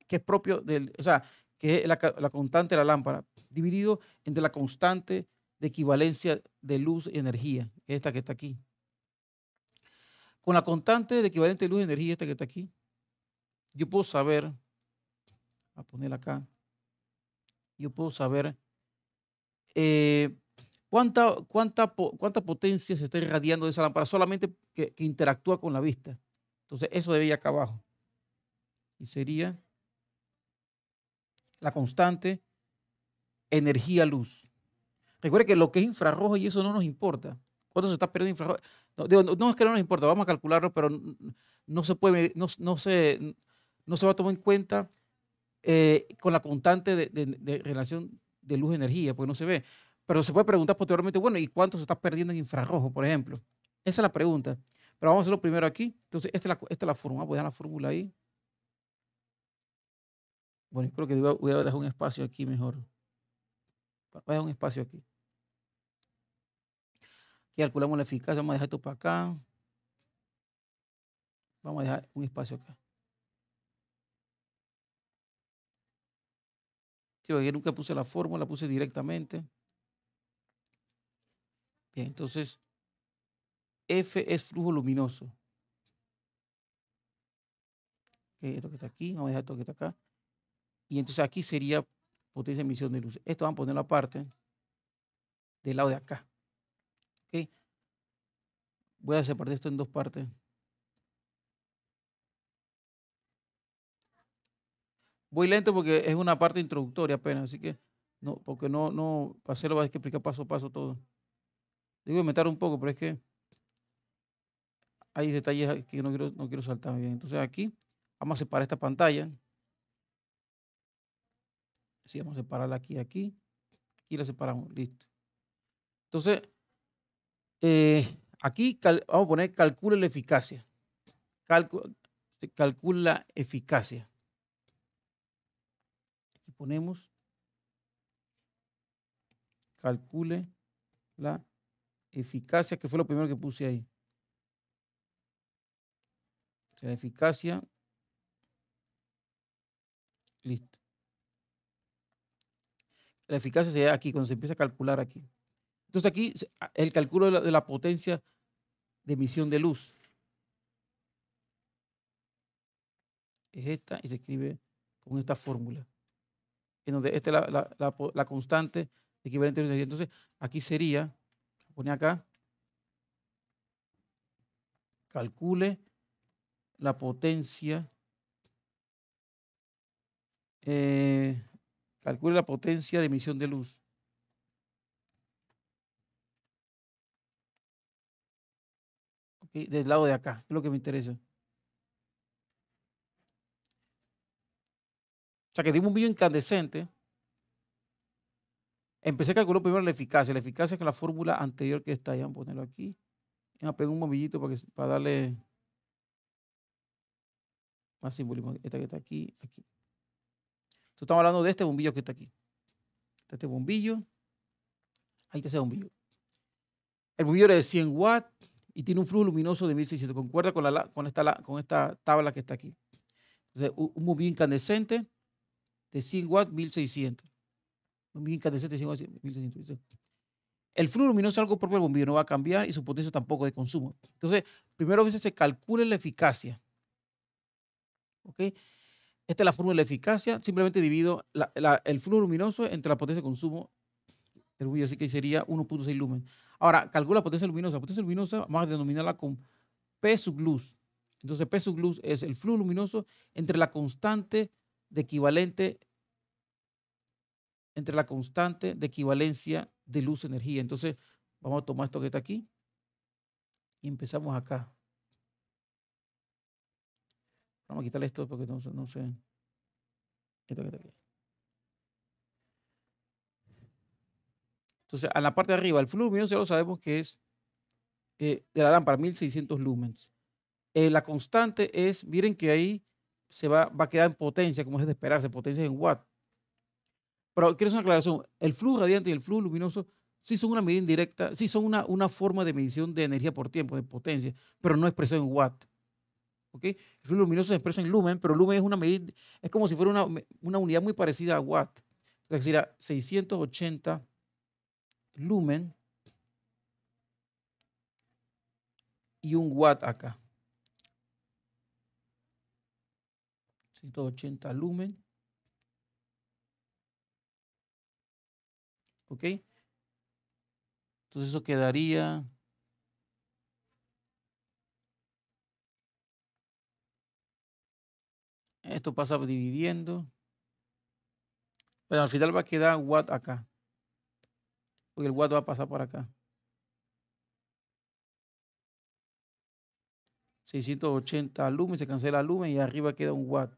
es propio del, o sea, que es la constante de la lámpara, dividido entre la constante de equivalencia de luz y energía, esta que está aquí. Con la constante de equivalente de luz y energía, esta que está aquí, yo puedo saber, a ponerla acá, yo puedo saber eh, cuánta potencia se está irradiando de esa lámpara solamente que interactúa con la vista. Entonces, eso debe ir acá abajo. Y sería la constante energía-luz. Recuerde que lo que es infrarrojo y eso no nos importa. ¿Cuánto se está perdiendo infrarrojo? No es que no nos importa, vamos a calcularlo, pero no se puede, no se va a tomar en cuenta con la constante de relación de luz-energía, porque no se ve. Pero se puede preguntar posteriormente, bueno, ¿y cuánto se está perdiendo en infrarrojo, por ejemplo? Esa es la pregunta. Pero vamos a hacerlo primero aquí. Entonces, esta es la fórmula. Voy a dejar la fórmula ahí. Bueno, yo creo que voy a dejar un espacio aquí mejor. Voy a dejar un espacio aquí. Aquí calculamos la eficacia. Vamos a dejar esto para acá. Vamos a dejar un espacio acá. Sí, porque yo nunca puse la fórmula, la puse directamente. Bien, entonces, F es flujo luminoso. Esto que está aquí, vamos a dejar esto que está acá. Y entonces aquí sería potencia de emisión de luz. Esto vamos a poner la parte del lado de acá. ¿Ok? Voy a separar esto en dos partes. Voy lento porque es una parte introductoria apenas, así que no, porque para hacerlo hay que explicar paso a paso todo. Digo meter un poco, pero es que hay detalles que no quiero saltar bien. Entonces aquí vamos a separar esta pantalla. Sí, vamos a separarla aquí, aquí. Aquí la separamos, listo. Entonces, aquí vamos a poner calcula la eficacia. Calcula la eficacia. Aquí ponemos calcule la eficacia, que fue lo primero que puse ahí. O sea, la eficacia, listo. La eficacia sería aquí, cuando se empieza a calcular aquí. Entonces aquí el cálculo de la potencia de emisión de luz. Es esta y se escribe con esta fórmula. En donde esta es la constante equivalente a energía. Entonces aquí sería, pone acá, calcule la potencia, calcule la potencia de emisión de luz. ¿Okay? Del lado de acá, es lo que me interesa. O sea, que de un bombillo incandescente, empecé a calcular primero la eficacia. La eficacia es con la fórmula anterior que está ahí. Vamos a ponerlo aquí. Vamos a pegar un bombillito para darle más simbolismo. Esta que está aquí, aquí. Entonces, estamos hablando de este bombillo que está aquí. Está este bombillo. Ahí está ese bombillo. El bombillo es de 100 watts y tiene un flujo luminoso de 1600. Concuerda con esta tabla que está aquí. Entonces, un bombillo incandescente de 100 watts, 1600. Un bombillo incandescente de 100 watts, 1600. El flujo luminoso es algo propio del bombillo, no va a cambiar y su potencia tampoco de consumo. Entonces, primero a veces se calcula la eficacia. ¿Ok? Esta es la fórmula de eficacia. Simplemente divido el flujo luminoso entre la potencia de consumo del bombillo, así que sería 1.6 lumen. Ahora, calcula la potencia luminosa. La potencia luminosa vamos a denominarla con P sub luz. Entonces, P sub luz es el flujo luminoso entre la constante de equivalente, entre la constante de equivalencia de luz-energía. Entonces, vamos a tomar esto que está aquí. Y empezamos acá. Vamos a quitarle esto porque no sé. Esto que está aquí. Entonces, a la parte de arriba, el flujo luminoso ya lo sabemos que es de la lámpara, 1600 lumens. La constante es, miren que ahí se va a quedar en potencia, como es de esperarse, potencia en watt. Pero quiero hacer una aclaración, el flujo radiante y el flujo luminoso sí son una medida indirecta, sí son una forma de medición de energía por tiempo, de potencia, pero no expresado en watt. ¿Ok? El flujo luminoso se expresa en lumen, pero lumen es una medida, es como si fuera una unidad muy parecida a watt. Es decir, a 680 lumen y un watt acá. 180 lumen. ¿Ok? Entonces eso quedaría. Esto pasa dividiendo. Pero al final va a quedar watt acá. Porque el watt va a pasar por acá. 680 lumen, se cancela lumen y arriba queda un watt.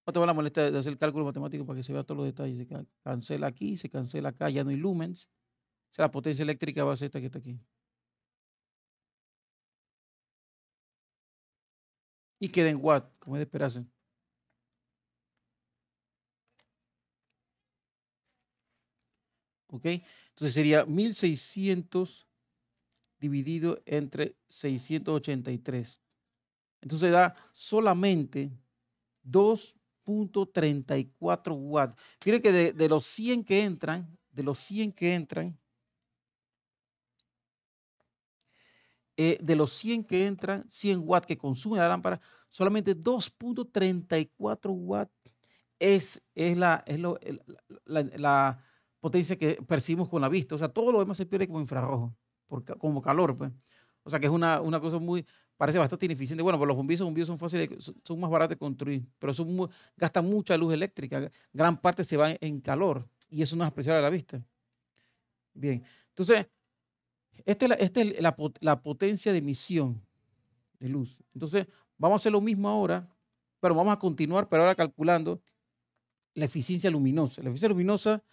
No te van a molestar de hacer el cálculo matemático para que se vea todos los detalles. Se cancela aquí, se cancela acá, ya no hay lumens. O sea, la potencia eléctrica va a ser esta que está aquí. Y queda en watt, como es de esperarse. ¿Ok? Entonces sería 1600 dividido entre 683. Entonces da solamente 2.34 watts. Miren que de los 100 que entran, de los 100 que entran, de los 100 que entran, 100 watts que consume la lámpara, solamente 2.34 watts es la potencia que percibimos con la vista. O sea, todo lo demás se pierde como infrarrojo, como calor, pues. O sea, que es una cosa muy, parece bastante ineficiente. Bueno, pero los bombillos son fáciles, son más baratos de construir, pero gastan mucha luz eléctrica. Gran parte se va en calor y eso no es apreciable a la vista. Bien, entonces, esta es la potencia de emisión de luz. Entonces, vamos a hacer lo mismo ahora, pero vamos a continuar, pero ahora calculando la eficiencia luminosa. La eficiencia luminosa,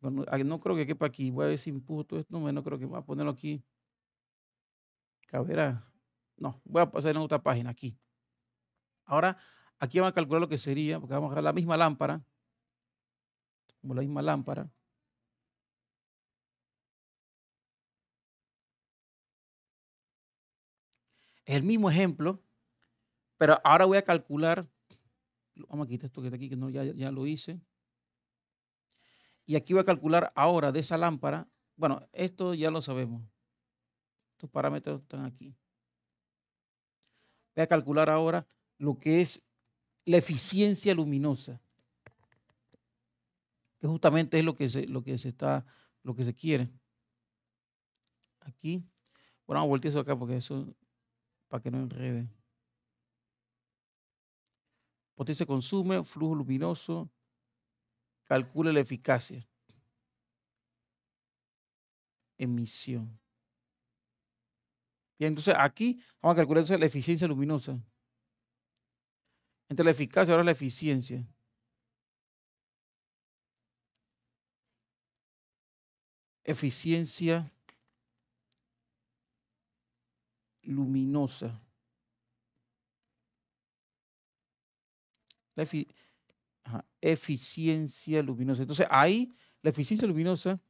bueno, no creo que quepa aquí. Voy a ver si imputo esto. No creo que voy a ponerlo aquí. Caberá. No, voy a pasar en otra página aquí. Ahora, aquí vamos a calcular lo que sería, porque vamos a agarrar la misma lámpara, como la misma lámpara. Es el mismo ejemplo, pero ahora voy a calcular. Vamos a quitar esto que está aquí, que no, ya lo hice. Y aquí voy a calcular ahora de esa lámpara. Bueno, esto ya lo sabemos. Estos parámetros están aquí. Voy a calcular ahora lo que es la eficiencia luminosa, que justamente es lo que se quiere. Aquí. Bueno, vamos a voltear eso acá porque eso, para que no enrede. Potencia consume, flujo luminoso, calcule la eficacia. Emisión. Bien, entonces aquí vamos a calcular entonces la eficiencia luminosa. Entre la eficacia ahora la eficiencia. Eficiencia luminosa. Eficiencia luminosa. Entonces ahí la eficiencia luminosa,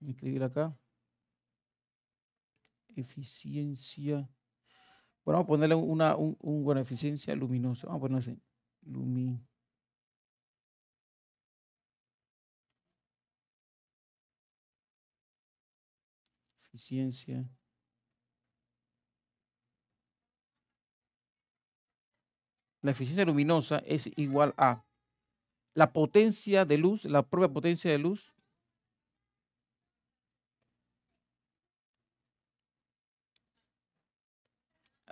voy a escribir acá. Eficiencia. Bueno, vamos a ponerle una eficiencia luminosa. Vamos a ponerle así. Eficiencia. La eficiencia luminosa es igual a la potencia de luz, la propia potencia de luz,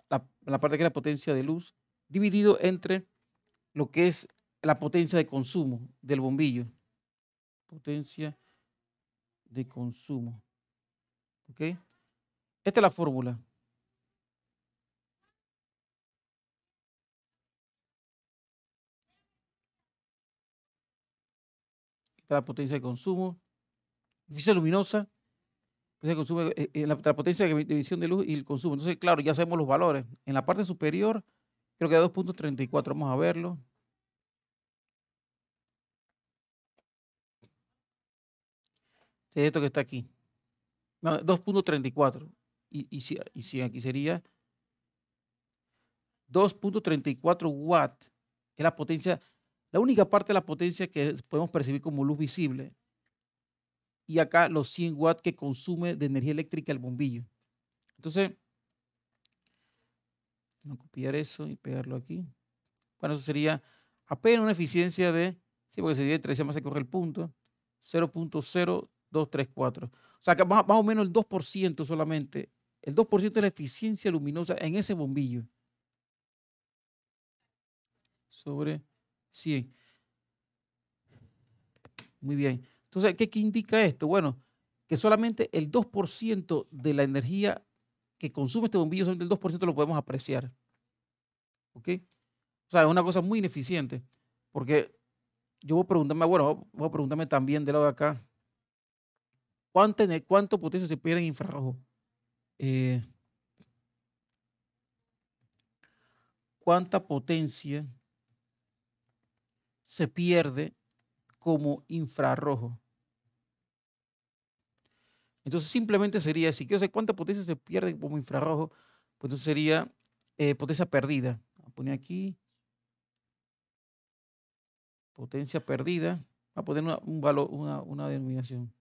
la parte que es la potencia de luz, dividido entre lo que es la potencia de consumo del bombillo. Potencia de consumo. ¿Ok? Esta es la fórmula. Esta es la potencia de consumo. Eficiencia luminosa, potencia de consumo, la potencia de emisión de luz y el consumo. Entonces, claro, ya sabemos los valores. En la parte superior, creo que da 2.34. Vamos a verlo. Esto que está aquí. 2.34. Y si aquí sería 2.34 watts. Es la potencia, la única parte de la potencia que podemos percibir como luz visible. Y acá los 100 watts que consume de energía eléctrica el bombillo. Entonces, vamos a copiar eso y pegarlo aquí. Bueno, eso sería apenas una eficiencia de, sí, porque se divide entre, se corre el punto, 0.0234. O sea, que más o menos el 2% solamente, el 2% de la eficiencia luminosa en ese bombillo. Sobre 100. Muy bien. Entonces, ¿qué indica esto? Bueno, que solamente el 2% de la energía que consume este bombillo, solamente el 2% lo podemos apreciar. ¿Ok? O sea, es una cosa muy ineficiente. Porque yo voy a preguntarme, bueno, voy a preguntarme también del lado de acá, ¿cuánto potencia se pierde en infrarrojo? ¿Cuánta potencia se pierde como infrarrojo? Entonces simplemente sería, si quiero saber cuánta potencia se pierde como infrarrojo, pues entonces sería potencia perdida. Voy a poner aquí, potencia perdida. Voy a poner un valor, una denominación.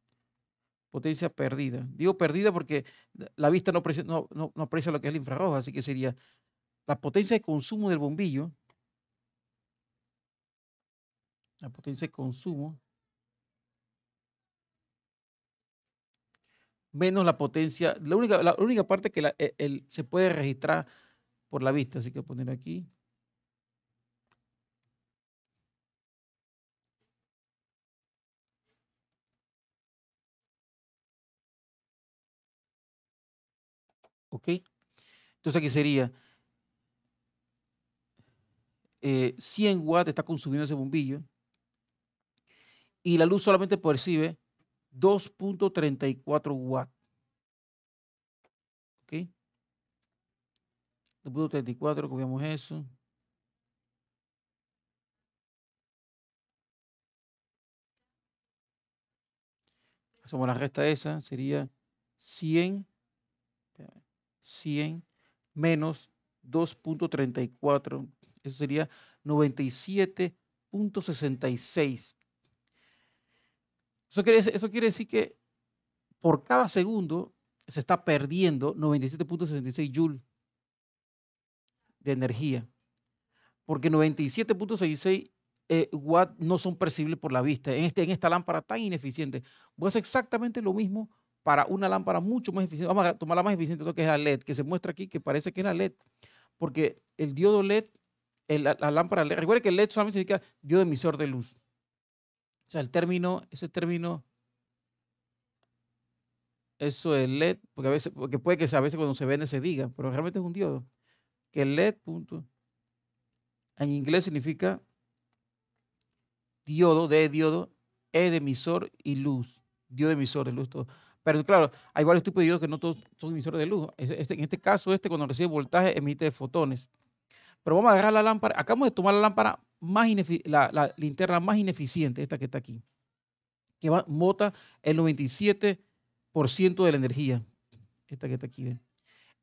Potencia perdida. Digo perdida porque la vista no aprecia lo que es el infrarrojo, así que sería la potencia de consumo del bombillo, la potencia de consumo, menos la potencia, la única parte que se puede registrar por la vista, así que voy a poner aquí. ¿Ok? Entonces aquí sería 100 watts está consumiendo ese bombillo y la luz solamente percibe 2.34 watts. ¿Ok? 2.34, copiamos eso. Hacemos la resta esa, sería 100, 100 menos 2.34, eso sería 97.66. Eso quiere decir que por cada segundo se está perdiendo 97.66 joules de energía, porque 97.66 watts no son percibibles por la vista en esta lámpara tan ineficiente. Voy a hacer exactamente lo mismo para una lámpara mucho más eficiente. Vamos a tomar la más eficiente, que es la LED, que se muestra aquí, que parece que es la LED, porque el diodo LED, la lámpara LED, recuerde que el LED solamente significa diodo emisor de luz. O sea, ese término, eso es LED, porque puede que a veces cuando se vende se diga, pero realmente es un diodo. Que el LED, punto, en inglés significa diodo, D de diodo, E de emisor y luz. Diodo emisor de luz, todo. Pero claro, hay varios tipos de diodos que no todos son emisores de luz. En este caso, cuando recibe voltaje emite fotones. Pero vamos a agarrar la lámpara. Acabamos de tomar la lámpara la linterna más ineficiente, esta que está aquí, que bota el 97% de la energía. Esta que está aquí, ¿ven?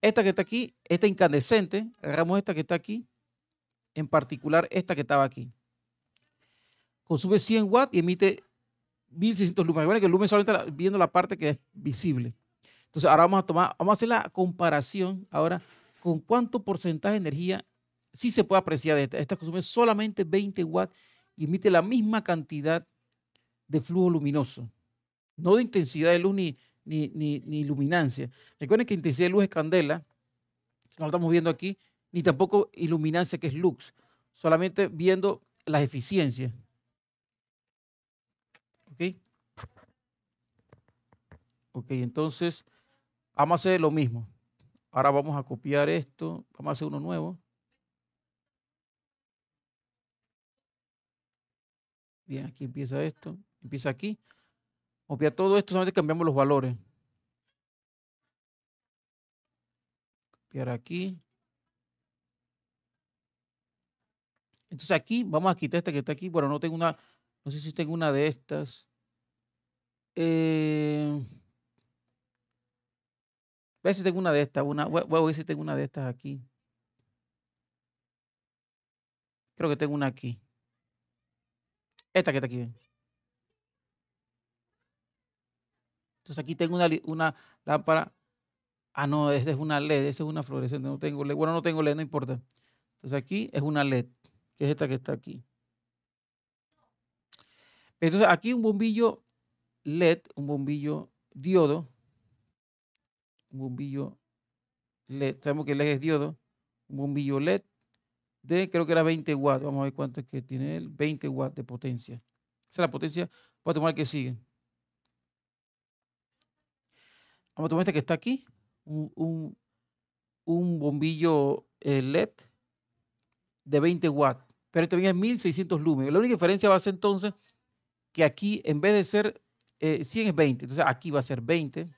Esta que está aquí, esta incandescente, agarramos esta que está aquí, en particular esta que estaba aquí. Consume 100 watts y emite 1600 lumens. Recuerden que el lumen solamente está viendo la parte que es visible. Entonces ahora vamos a hacer la comparación ahora con cuánto porcentaje de energía sí se puede apreciar de esta. Esta consume solamente 20 watts y emite la misma cantidad de flujo luminoso. No de intensidad de luz ni luminancia. Recuerden que intensidad de luz es candela, no lo estamos viendo aquí, ni tampoco iluminancia que es lux, solamente viendo las eficiencias. ¿Ok? Ok, entonces vamos a hacer lo mismo. Ahora vamos a copiar esto. Vamos a hacer uno nuevo. Bien, aquí empieza esto. Empieza aquí. Copiar todo esto, solamente cambiamos los valores. Copiar aquí. Entonces aquí vamos a quitar esta que está aquí. Bueno, no tengo una, no sé si tengo una de estas. Voy a ver si tengo una de estas. Voy a ver si tengo una de estas aquí. Creo que tengo una aquí. Esta que está aquí. Entonces aquí tengo una lámpara. Ah, no, esta es una LED, esa es una fluorescente. No tengo LED. Bueno, no tengo LED, no importa. Entonces aquí es una LED, que es esta que está aquí. Entonces aquí un bombillo LED, un bombillo diodo, un bombillo LED. Sabemos que el LED es diodo. Un bombillo LED de, creo que era 20 watts. Vamos a ver cuánto es que tiene él. 20 watts de potencia. Esa es la potencia. Voy a tomar el que sigue. Vamos a tomar este que está aquí. Un bombillo LED de 20 watts. Pero este también es 1600 lúmenes. La única diferencia va a ser entonces que aquí en vez de ser 100 es 20. Entonces aquí va a ser 20.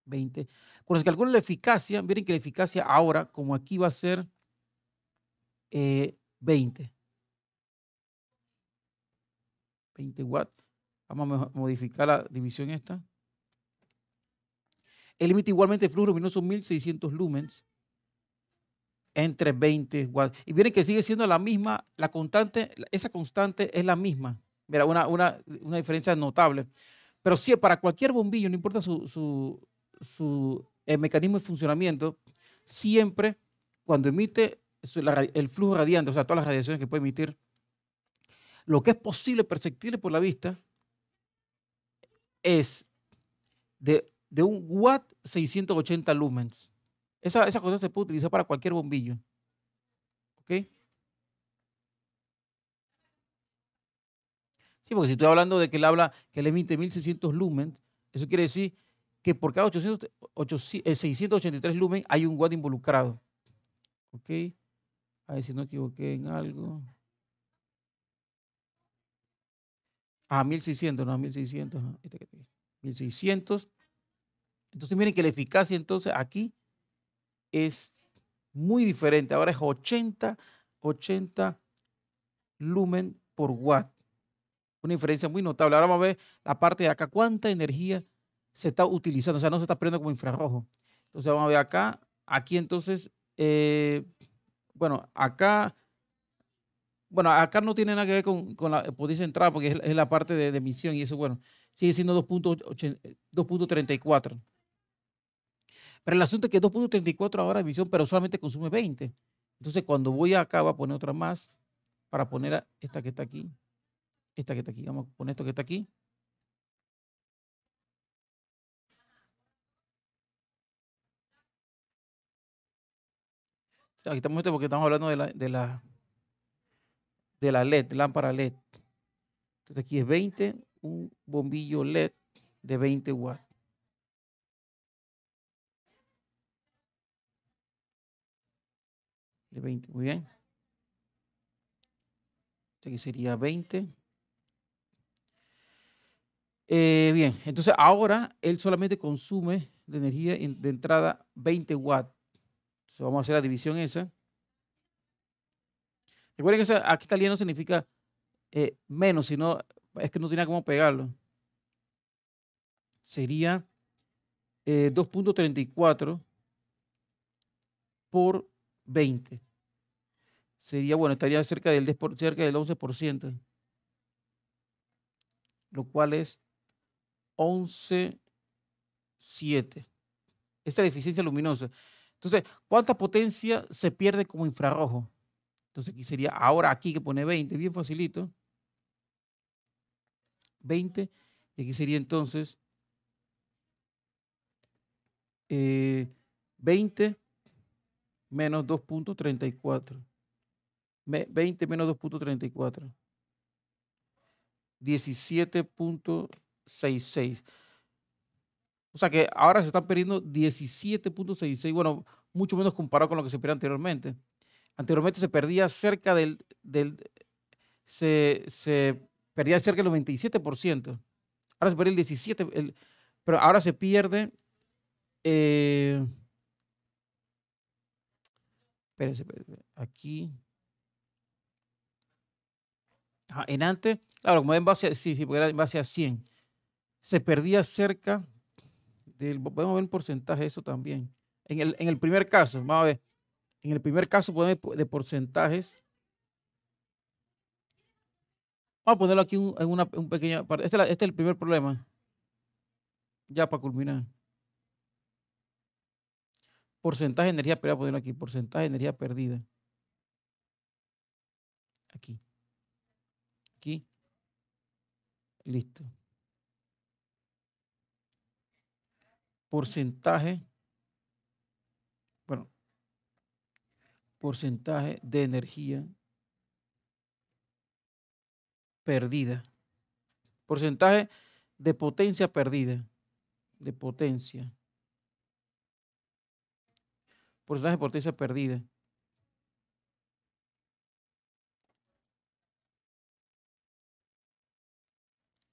20. Cuando se calcula la eficacia, miren que la eficacia ahora, como aquí va a ser 20. 20 watts. Vamos a modificar la división esta. El límite igualmente de flujo luminoso 1600 lumens entre 20 watts. Y miren que sigue siendo la misma, la constante, esa constante es la misma. Mira, una diferencia notable. Pero sí, para cualquier bombillo, no importa el mecanismo de funcionamiento, siempre cuando emite el flujo radiante, o sea, todas las radiaciones que puede emitir, lo que es posible perceptible por la vista es de un watt 680 lumens. Esa cosa se puede utilizar para cualquier bombillo. ¿Ok? Sí, porque si estoy hablando de que él habla que él emite 1600 lumens, eso quiere decir que por cada 683 lumens hay un watt involucrado. ¿Ok? A ver si no equivoqué en algo. 1600, no, 1600. 1600. Entonces miren que la eficacia entonces aquí es muy diferente. Ahora es 80 lumen por watt. Una diferencia muy notable. Ahora vamos a ver la parte de acá, cuánta energía se está utilizando, o sea, no se está perdiendo como infrarrojo. Entonces vamos a ver acá, aquí entonces, bueno, acá no tiene nada que ver con la potencia de entrada porque es la parte de emisión y eso, bueno, sigue siendo 2.34. Pero el asunto es que 2.34 ahora de emisión, pero solamente consume 20. Entonces cuando voy acá, voy a poner otra más para poner esta que está aquí. Esta que está aquí, vamos a poner esto que está aquí. Aquí estamos porque estamos hablando de la LED, lámpara LED. Entonces aquí es 20, un bombillo LED de 20 watts. De 20, muy bien. Aquí sería 20. Bien, entonces ahora él solamente consume de energía de entrada 20 watts. Entonces vamos a hacer la división esa. Recuerden que aquí italiano no significa menos, sino es que no tenía cómo pegarlo. Sería 2.34 por 20. Sería, bueno, estaría cerca del 11%, lo cual es 11.7. Esta es la eficiencia luminosa. Entonces, ¿cuánta potencia se pierde como infrarrojo? Entonces, aquí sería, ahora aquí que pone 20, bien facilito. 20, y aquí sería entonces 20 menos 2.34. 20 menos 2.34. 17. 17.66. O sea que ahora se están perdiendo 17.66, bueno, mucho menos comparado con lo que se perdía anteriormente. Anteriormente se perdía cerca se perdía cerca del 97%. Ahora se pierde el 17, pero ahora se pierde, espérense, aquí, en antes, claro, como en base a, sí, porque era en base a 100, se perdía cerca podemos ver un porcentaje de eso también. En el primer caso, vamos a ver, en el primer caso podemos ver de porcentajes, vamos a ponerlo aquí en una pequeña parte. Este es el primer problema, ya para culminar. Porcentaje de energía perdida, ponerlo aquí, porcentaje de energía perdida. Aquí, aquí, listo. Porcentaje, bueno, porcentaje de energía perdida. Porcentaje de potencia perdida. De potencia. Porcentaje de potencia perdida.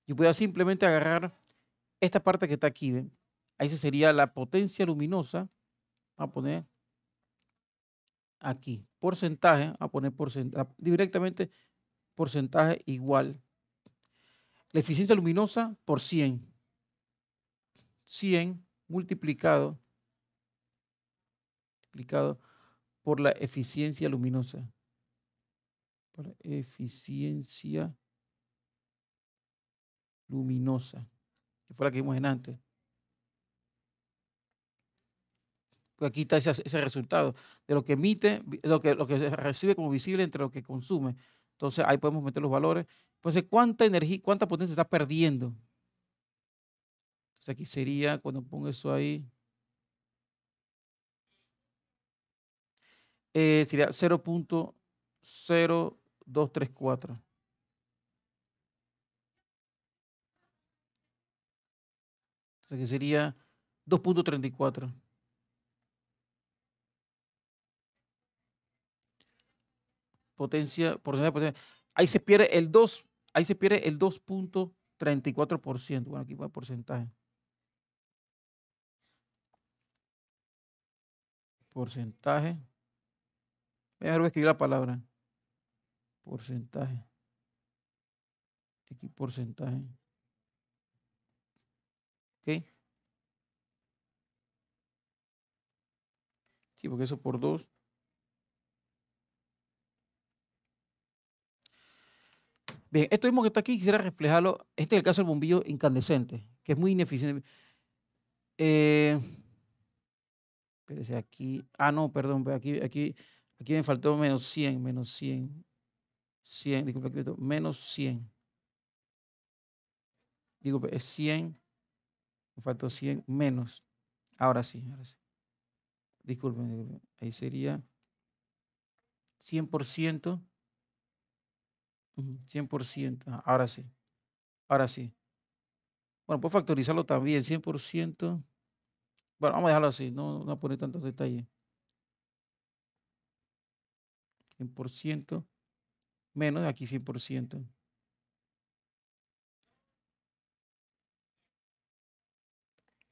Yo voy a simplemente agarrar esta parte que está aquí, ¿ven? Ahí se sería la potencia luminosa. Vamos a poner aquí. Porcentaje. Vamos a poner directamente porcentaje igual. La eficiencia luminosa por 100. 100 multiplicado por la eficiencia luminosa. Por la eficiencia luminosa, que fue la que vimos en antes. Pues aquí está ese resultado de lo que emite, lo que se recibe como visible entre lo que consume. Entonces ahí podemos meter los valores. Entonces, ¿cuánta energía, cuánta potencia está perdiendo? Entonces aquí sería, cuando pongo eso ahí, sería 0.0234. Entonces aquí sería 2.34. Potencia, porcentaje de potencia. Ahí se pierde el 2, ahí se pierde el 2.34%. Bueno, aquí va el porcentaje. Porcentaje. Voy a escribir la palabra. Porcentaje. Aquí porcentaje. ¿Ok? Sí, porque eso por 2. Bien, esto mismo que está aquí quisiera reflejarlo. Este es el caso del bombillo incandescente, que es muy ineficiente. Espérese aquí. Ah, no, perdón. Aquí me faltó menos 100, menos 100. 100, disculpe, menos 100. Digo, es 100. Me faltó 100 menos. Ahora sí, ahora sí. Disculpen. Ahí sería 100%. 100%. Ahora sí. Ahora sí. Bueno, puedo factorizarlo también, 100%. Bueno, vamos a dejarlo así, no poner tantos detalles. 100% menos, aquí 100%.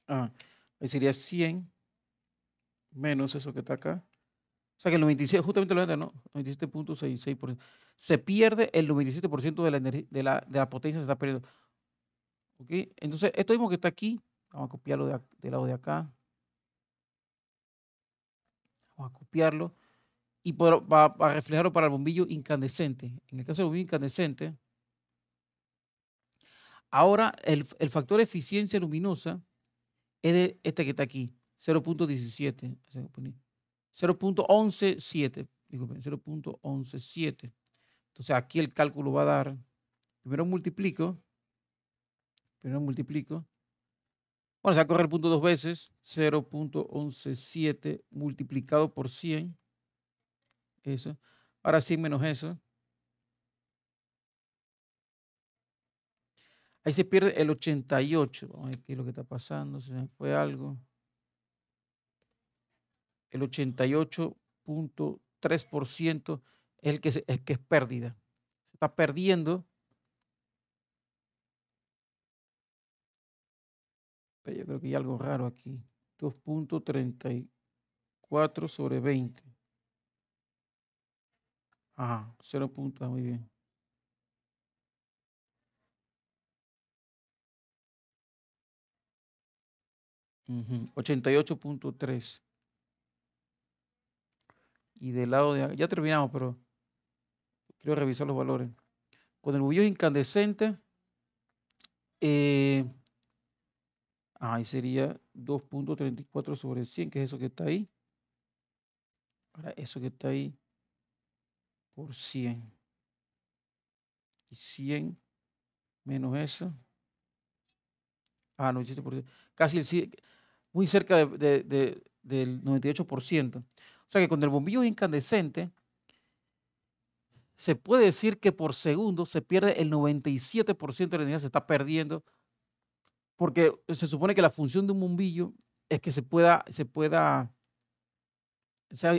Ahí sería 100 menos eso que está acá. O sea que el 97, justamente lo ¿no? 97.66%. Se pierde el 97% de la energía, de la potencia se está perdiendo. ¿Ok? Entonces, esto mismo que está aquí, vamos a copiarlo del lado de acá. Vamos a copiarlo. Y va a reflejarlo para el bombillo incandescente. En el caso del bombillo incandescente, ahora el factor de eficiencia luminosa es de este que está aquí, 0.17, 0.117, disculpen, 0.117. Entonces aquí el cálculo va a dar, primero multiplico, bueno, se va a correr el punto dos veces, 0.117 multiplicado por 100, eso, ahora 100 menos eso, Ahí se pierde el 88. Vamos a ver qué es lo que está pasando, si me fue algo. El 88.3% es el que es pérdida. Se está perdiendo, pero yo creo que hay algo raro aquí. 2.34 sobre 20. Ajá, 0 puntos, muy bien. Ujú, 88.3. Y del lado de ya terminamos, pero quiero revisar los valores. Con el bombillo incandescente, eh, ahí sería 2.34 sobre 100, que es eso que está ahí. Ahora, eso que está ahí por 100. Y 100 menos eso. Ah, 97%. Casi el 100, muy cerca del 98%. O sea que con el bombillo incandescente se puede decir que por segundo se pierde el 97% de la energía, se está perdiendo, porque se supone que la función de un bombillo es que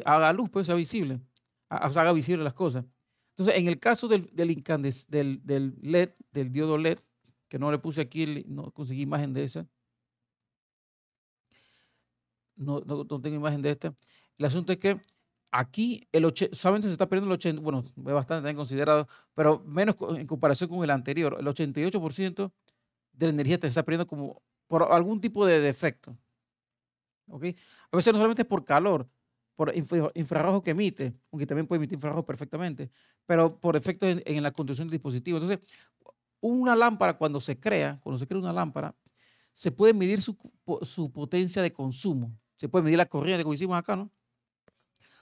haga luz, pues sea visible, o sea, haga visible las cosas. Entonces, en el caso del LED, del diodo LED, que no le puse aquí, no conseguí imagen de esa, no tengo imagen de esta. El asunto es que aquí solamente se está perdiendo el 80, bueno, es bastante también considerado, pero menos en comparación con el anterior. El 88% de la energía te está perdiendo como por algún tipo de defecto. ¿Ok? A veces no solamente es por calor, por infrarrojo que emite, aunque también puede emitir infrarrojo perfectamente, pero por efectos en la construcción del dispositivo. Entonces, una lámpara cuando se crea una lámpara, se puede medir su potencia de consumo. Se puede medir la corriente, como hicimos acá, ¿no?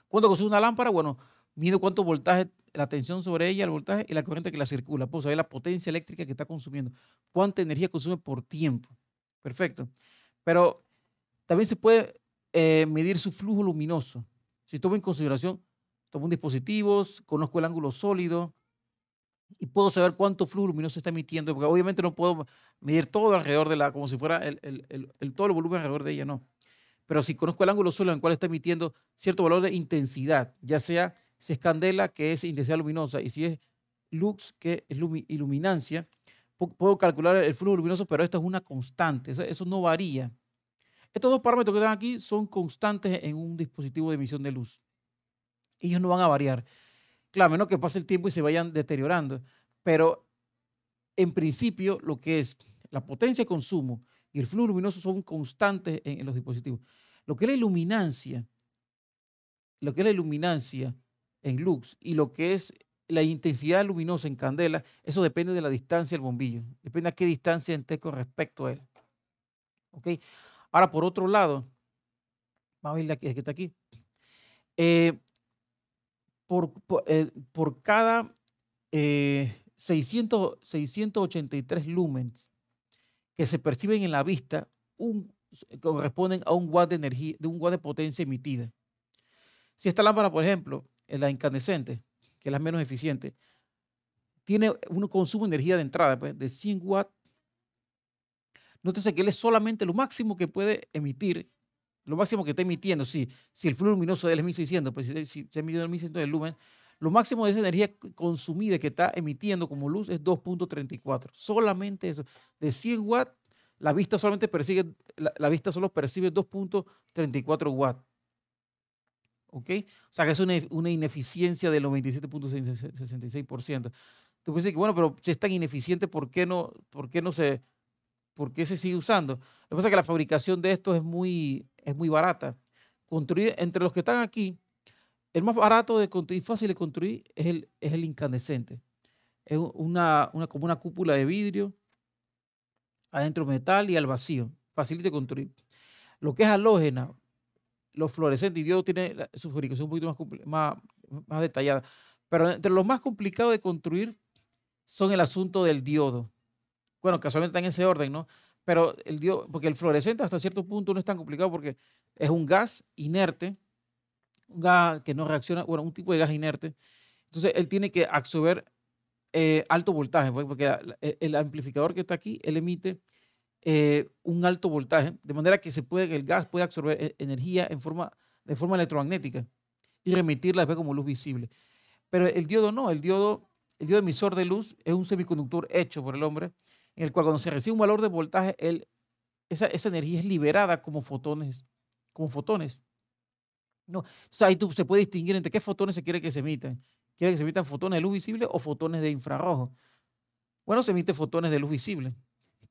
Cuando consume una lámpara, bueno, mido cuánto voltaje, la tensión sobre ella, el voltaje y la corriente que la circula. Puedo saber la potencia eléctrica que está consumiendo, cuánta energía consume por tiempo. Perfecto. Pero también se puede medir su flujo luminoso. Si tomo en consideración, tomo un dispositivo, conozco el ángulo sólido y puedo saber cuánto flujo luminoso está emitiendo, porque obviamente no puedo medir todo alrededor de como si fuera todo el volumen alrededor de ella, no. Pero si conozco el ángulo sólido en el cual está emitiendo cierto valor de intensidad, ya sea si es candela, que es intensidad luminosa, y si es lux, que es iluminancia, puedo calcular el flujo luminoso, pero esto es una constante, eso no varía. Estos dos parámetros que están aquí son constantes en un dispositivo de emisión de luz. Ellos no van a variar. Claro, a menos que pase el tiempo y se vayan deteriorando, pero en principio lo que es la potencia de consumo y el flujo luminoso son constantes en los dispositivos. Lo que es la iluminancia, en lux y lo que es la intensidad luminosa en candela, eso depende de la distancia del bombillo, depende a qué distancia esté con respecto a él. ¿Ok? Ahora, por otro lado, vamos a ver el que está aquí. Eh, por cada 683 lumens que se perciben en la vista, corresponden a un watt de energía, de un watt de potencia emitida. Si esta lámpara, por ejemplo, la incandescente, que es la menos eficiente, tiene un consumo de energía de entrada pues, de 100 watts, nótese que él es solamente lo máximo que puede emitir, lo máximo que está emitiendo, si el flujo luminoso de él es 1600, pues si se ha medido en 1600 del lumen, lo máximo de esa energía consumida que está emitiendo como luz es 2.34. Solamente eso. De 100 watts, la vista solamente percibe, la vista solo percibe 2.34 watts. ¿Ok? O sea que es una ineficiencia del 97.66%. Tú puedes decir que, bueno, pero si es tan ineficiente, ¿por qué se sigue usando? Lo que pasa es que la fabricación de estos es muy barata. Construir, entre los que están aquí, el más barato de construir, fácil de construir, es el incandescente. Es como una cúpula de vidrio, adentro metal y al vacío. Facilito de construir. Lo que es halógena, los fluorescentes, y Dios tiene su fabricación un poquito más detallada. Pero entre los más complicados de construir son el asunto del diodo. Bueno, casualmente está en ese orden, ¿no? Pero el diodo, porque el fluorescente hasta cierto punto no es tan complicado porque es un gas inerte, un gas que no reacciona, bueno, un tipo de gas inerte. Entonces él tiene que absorber alto voltaje, pues, porque el amplificador que está aquí, él emite un alto voltaje, de manera que el gas puede absorber energía de forma electromagnética y remitirla después como luz visible. Pero el diodo no, el diodo emisor de luz es un semiconductor hecho por el hombre, en el cual cuando se recibe un valor de voltaje, esa energía es liberada como fotones, como fotones. No, o sea, ahí se puede distinguir entre qué fotones se quiere que se emitan. ¿Quiere que se emitan fotones de luz visible o fotones de infrarrojo? Bueno, se emite fotones de luz visible,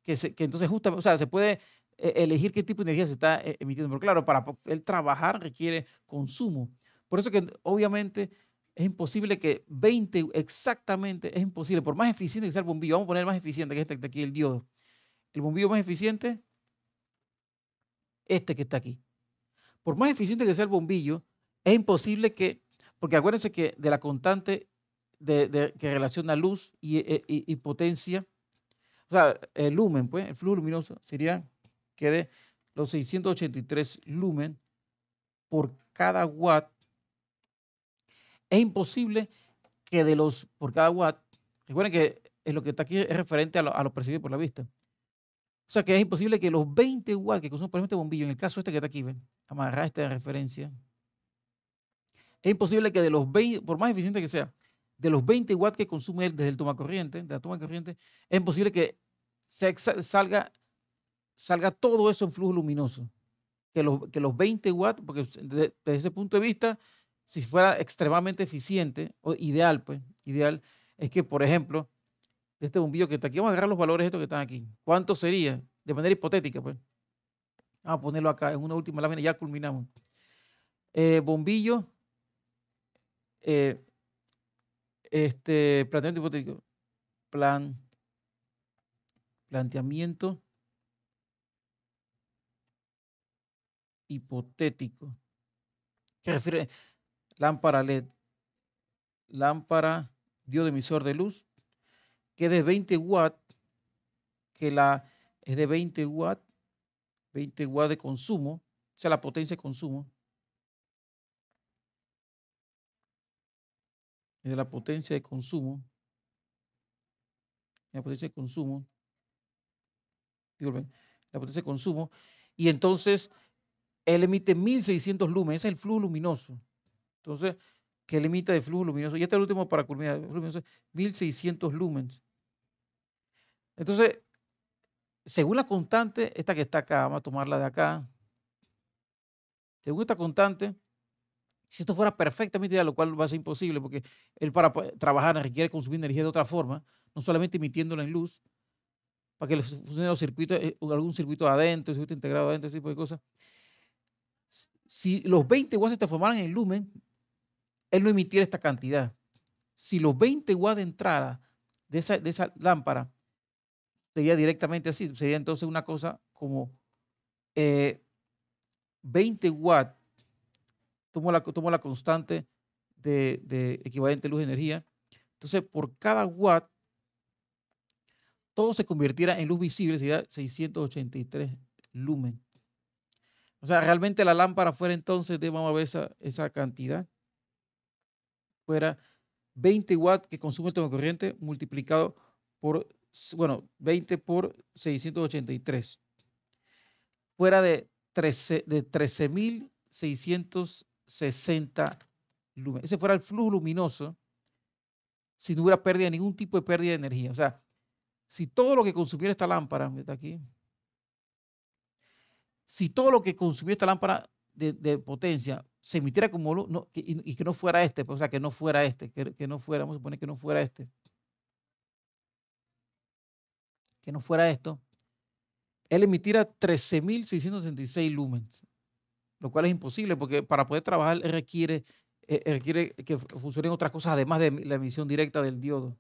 que entonces justamente, o sea, se puede elegir qué tipo de energía se está emitiendo, pero claro, para poder trabajar requiere consumo. Por eso que obviamente es imposible que 20 exactamente, es imposible, por más eficiente que sea el bombillo, vamos a poner el más eficiente, que es este de aquí, el diodo. El bombillo más eficiente, este que está aquí. Por más eficiente que sea el bombillo, es imposible que, porque acuérdense que de la constante que relaciona luz y potencia, o sea, el lumen, pues, el flujo luminoso sería que de los 683 lumen por cada watt. Es imposible que por cada watt, recuerden que lo que está aquí es referente a lo percibido por la vista. O sea, que es imposible que los 20 watts que consume por ejemplo este bombillo, en el caso este que está aquí, ven, amarrar esta referencia, es imposible que de los 20, por más eficiente que sea, de los 20 watts que consume él desde el tomacorriente, de la toma de corriente, es imposible que salga todo eso en flujo luminoso. Que los 20 watts, porque desde ese punto de vista, si fuera extremadamente eficiente, o ideal, pues, ideal, es que, por ejemplo, de este bombillo que está aquí, vamos a agarrar los valores estos que están aquí. ¿Cuánto sería? De manera hipotética, pues. Vamos a ponerlo acá en una última lámina, ya culminamos. Bombillo, eh, planteamiento hipotético. Planteamiento hipotético. ¿Qué refiere? Lámpara LED, lámpara diodo emisor de luz, que es de 20 watts, es de 20 watts, 20 watts de consumo, o sea, la potencia de consumo, es de la potencia de consumo, la potencia de consumo, disculpen, la potencia de consumo, y entonces él emite 1600 lumens, ese es el flujo luminoso. Entonces, que él emite de flujo luminoso, y este es el último para culminar, el flujo luminoso, 1600 lumens. Entonces, según la constante, esta que está acá, vamos a tomarla de acá, según esta constante, si esto fuera perfectamente ideal, lo cual va a ser imposible, porque él para trabajar requiere consumir energía de otra forma, no solamente emitiéndola en luz, para que le funcionen los circuitos, algún circuito adentro, circuito integrado adentro, ese tipo de cosas. Si los 20 watts se transformaran en lumen, él no emitiera esta cantidad. Si los 20 watts de entrada de esa lámpara sería directamente así, sería entonces una cosa como 20 watts, tomo la constante de equivalente luz de energía. Entonces, por cada watt, todo se convirtiera en luz visible, sería 683 lumen. O sea, realmente la lámpara fuera entonces, vamos a ver esa cantidad, fuera 20 watts que consume el tono corriente multiplicado por, bueno, 20 por 683. Fuera de 13.660 lumen. Ese fuera el flujo luminoso si no hubiera ningún tipo de pérdida de energía. O sea, si todo lo que consumiera esta lámpara, está aquí, si todo lo que consumiera esta lámpara de potencia se emitiera como luz, y que no fuera pues, o sea, que no fuera que no fuera, vamos a suponer que no fuera que no fuera esto, él emitiera 13.666 lumens, lo cual es imposible porque para poder trabajar requiere que funcionen otras cosas además de la emisión directa del diodo.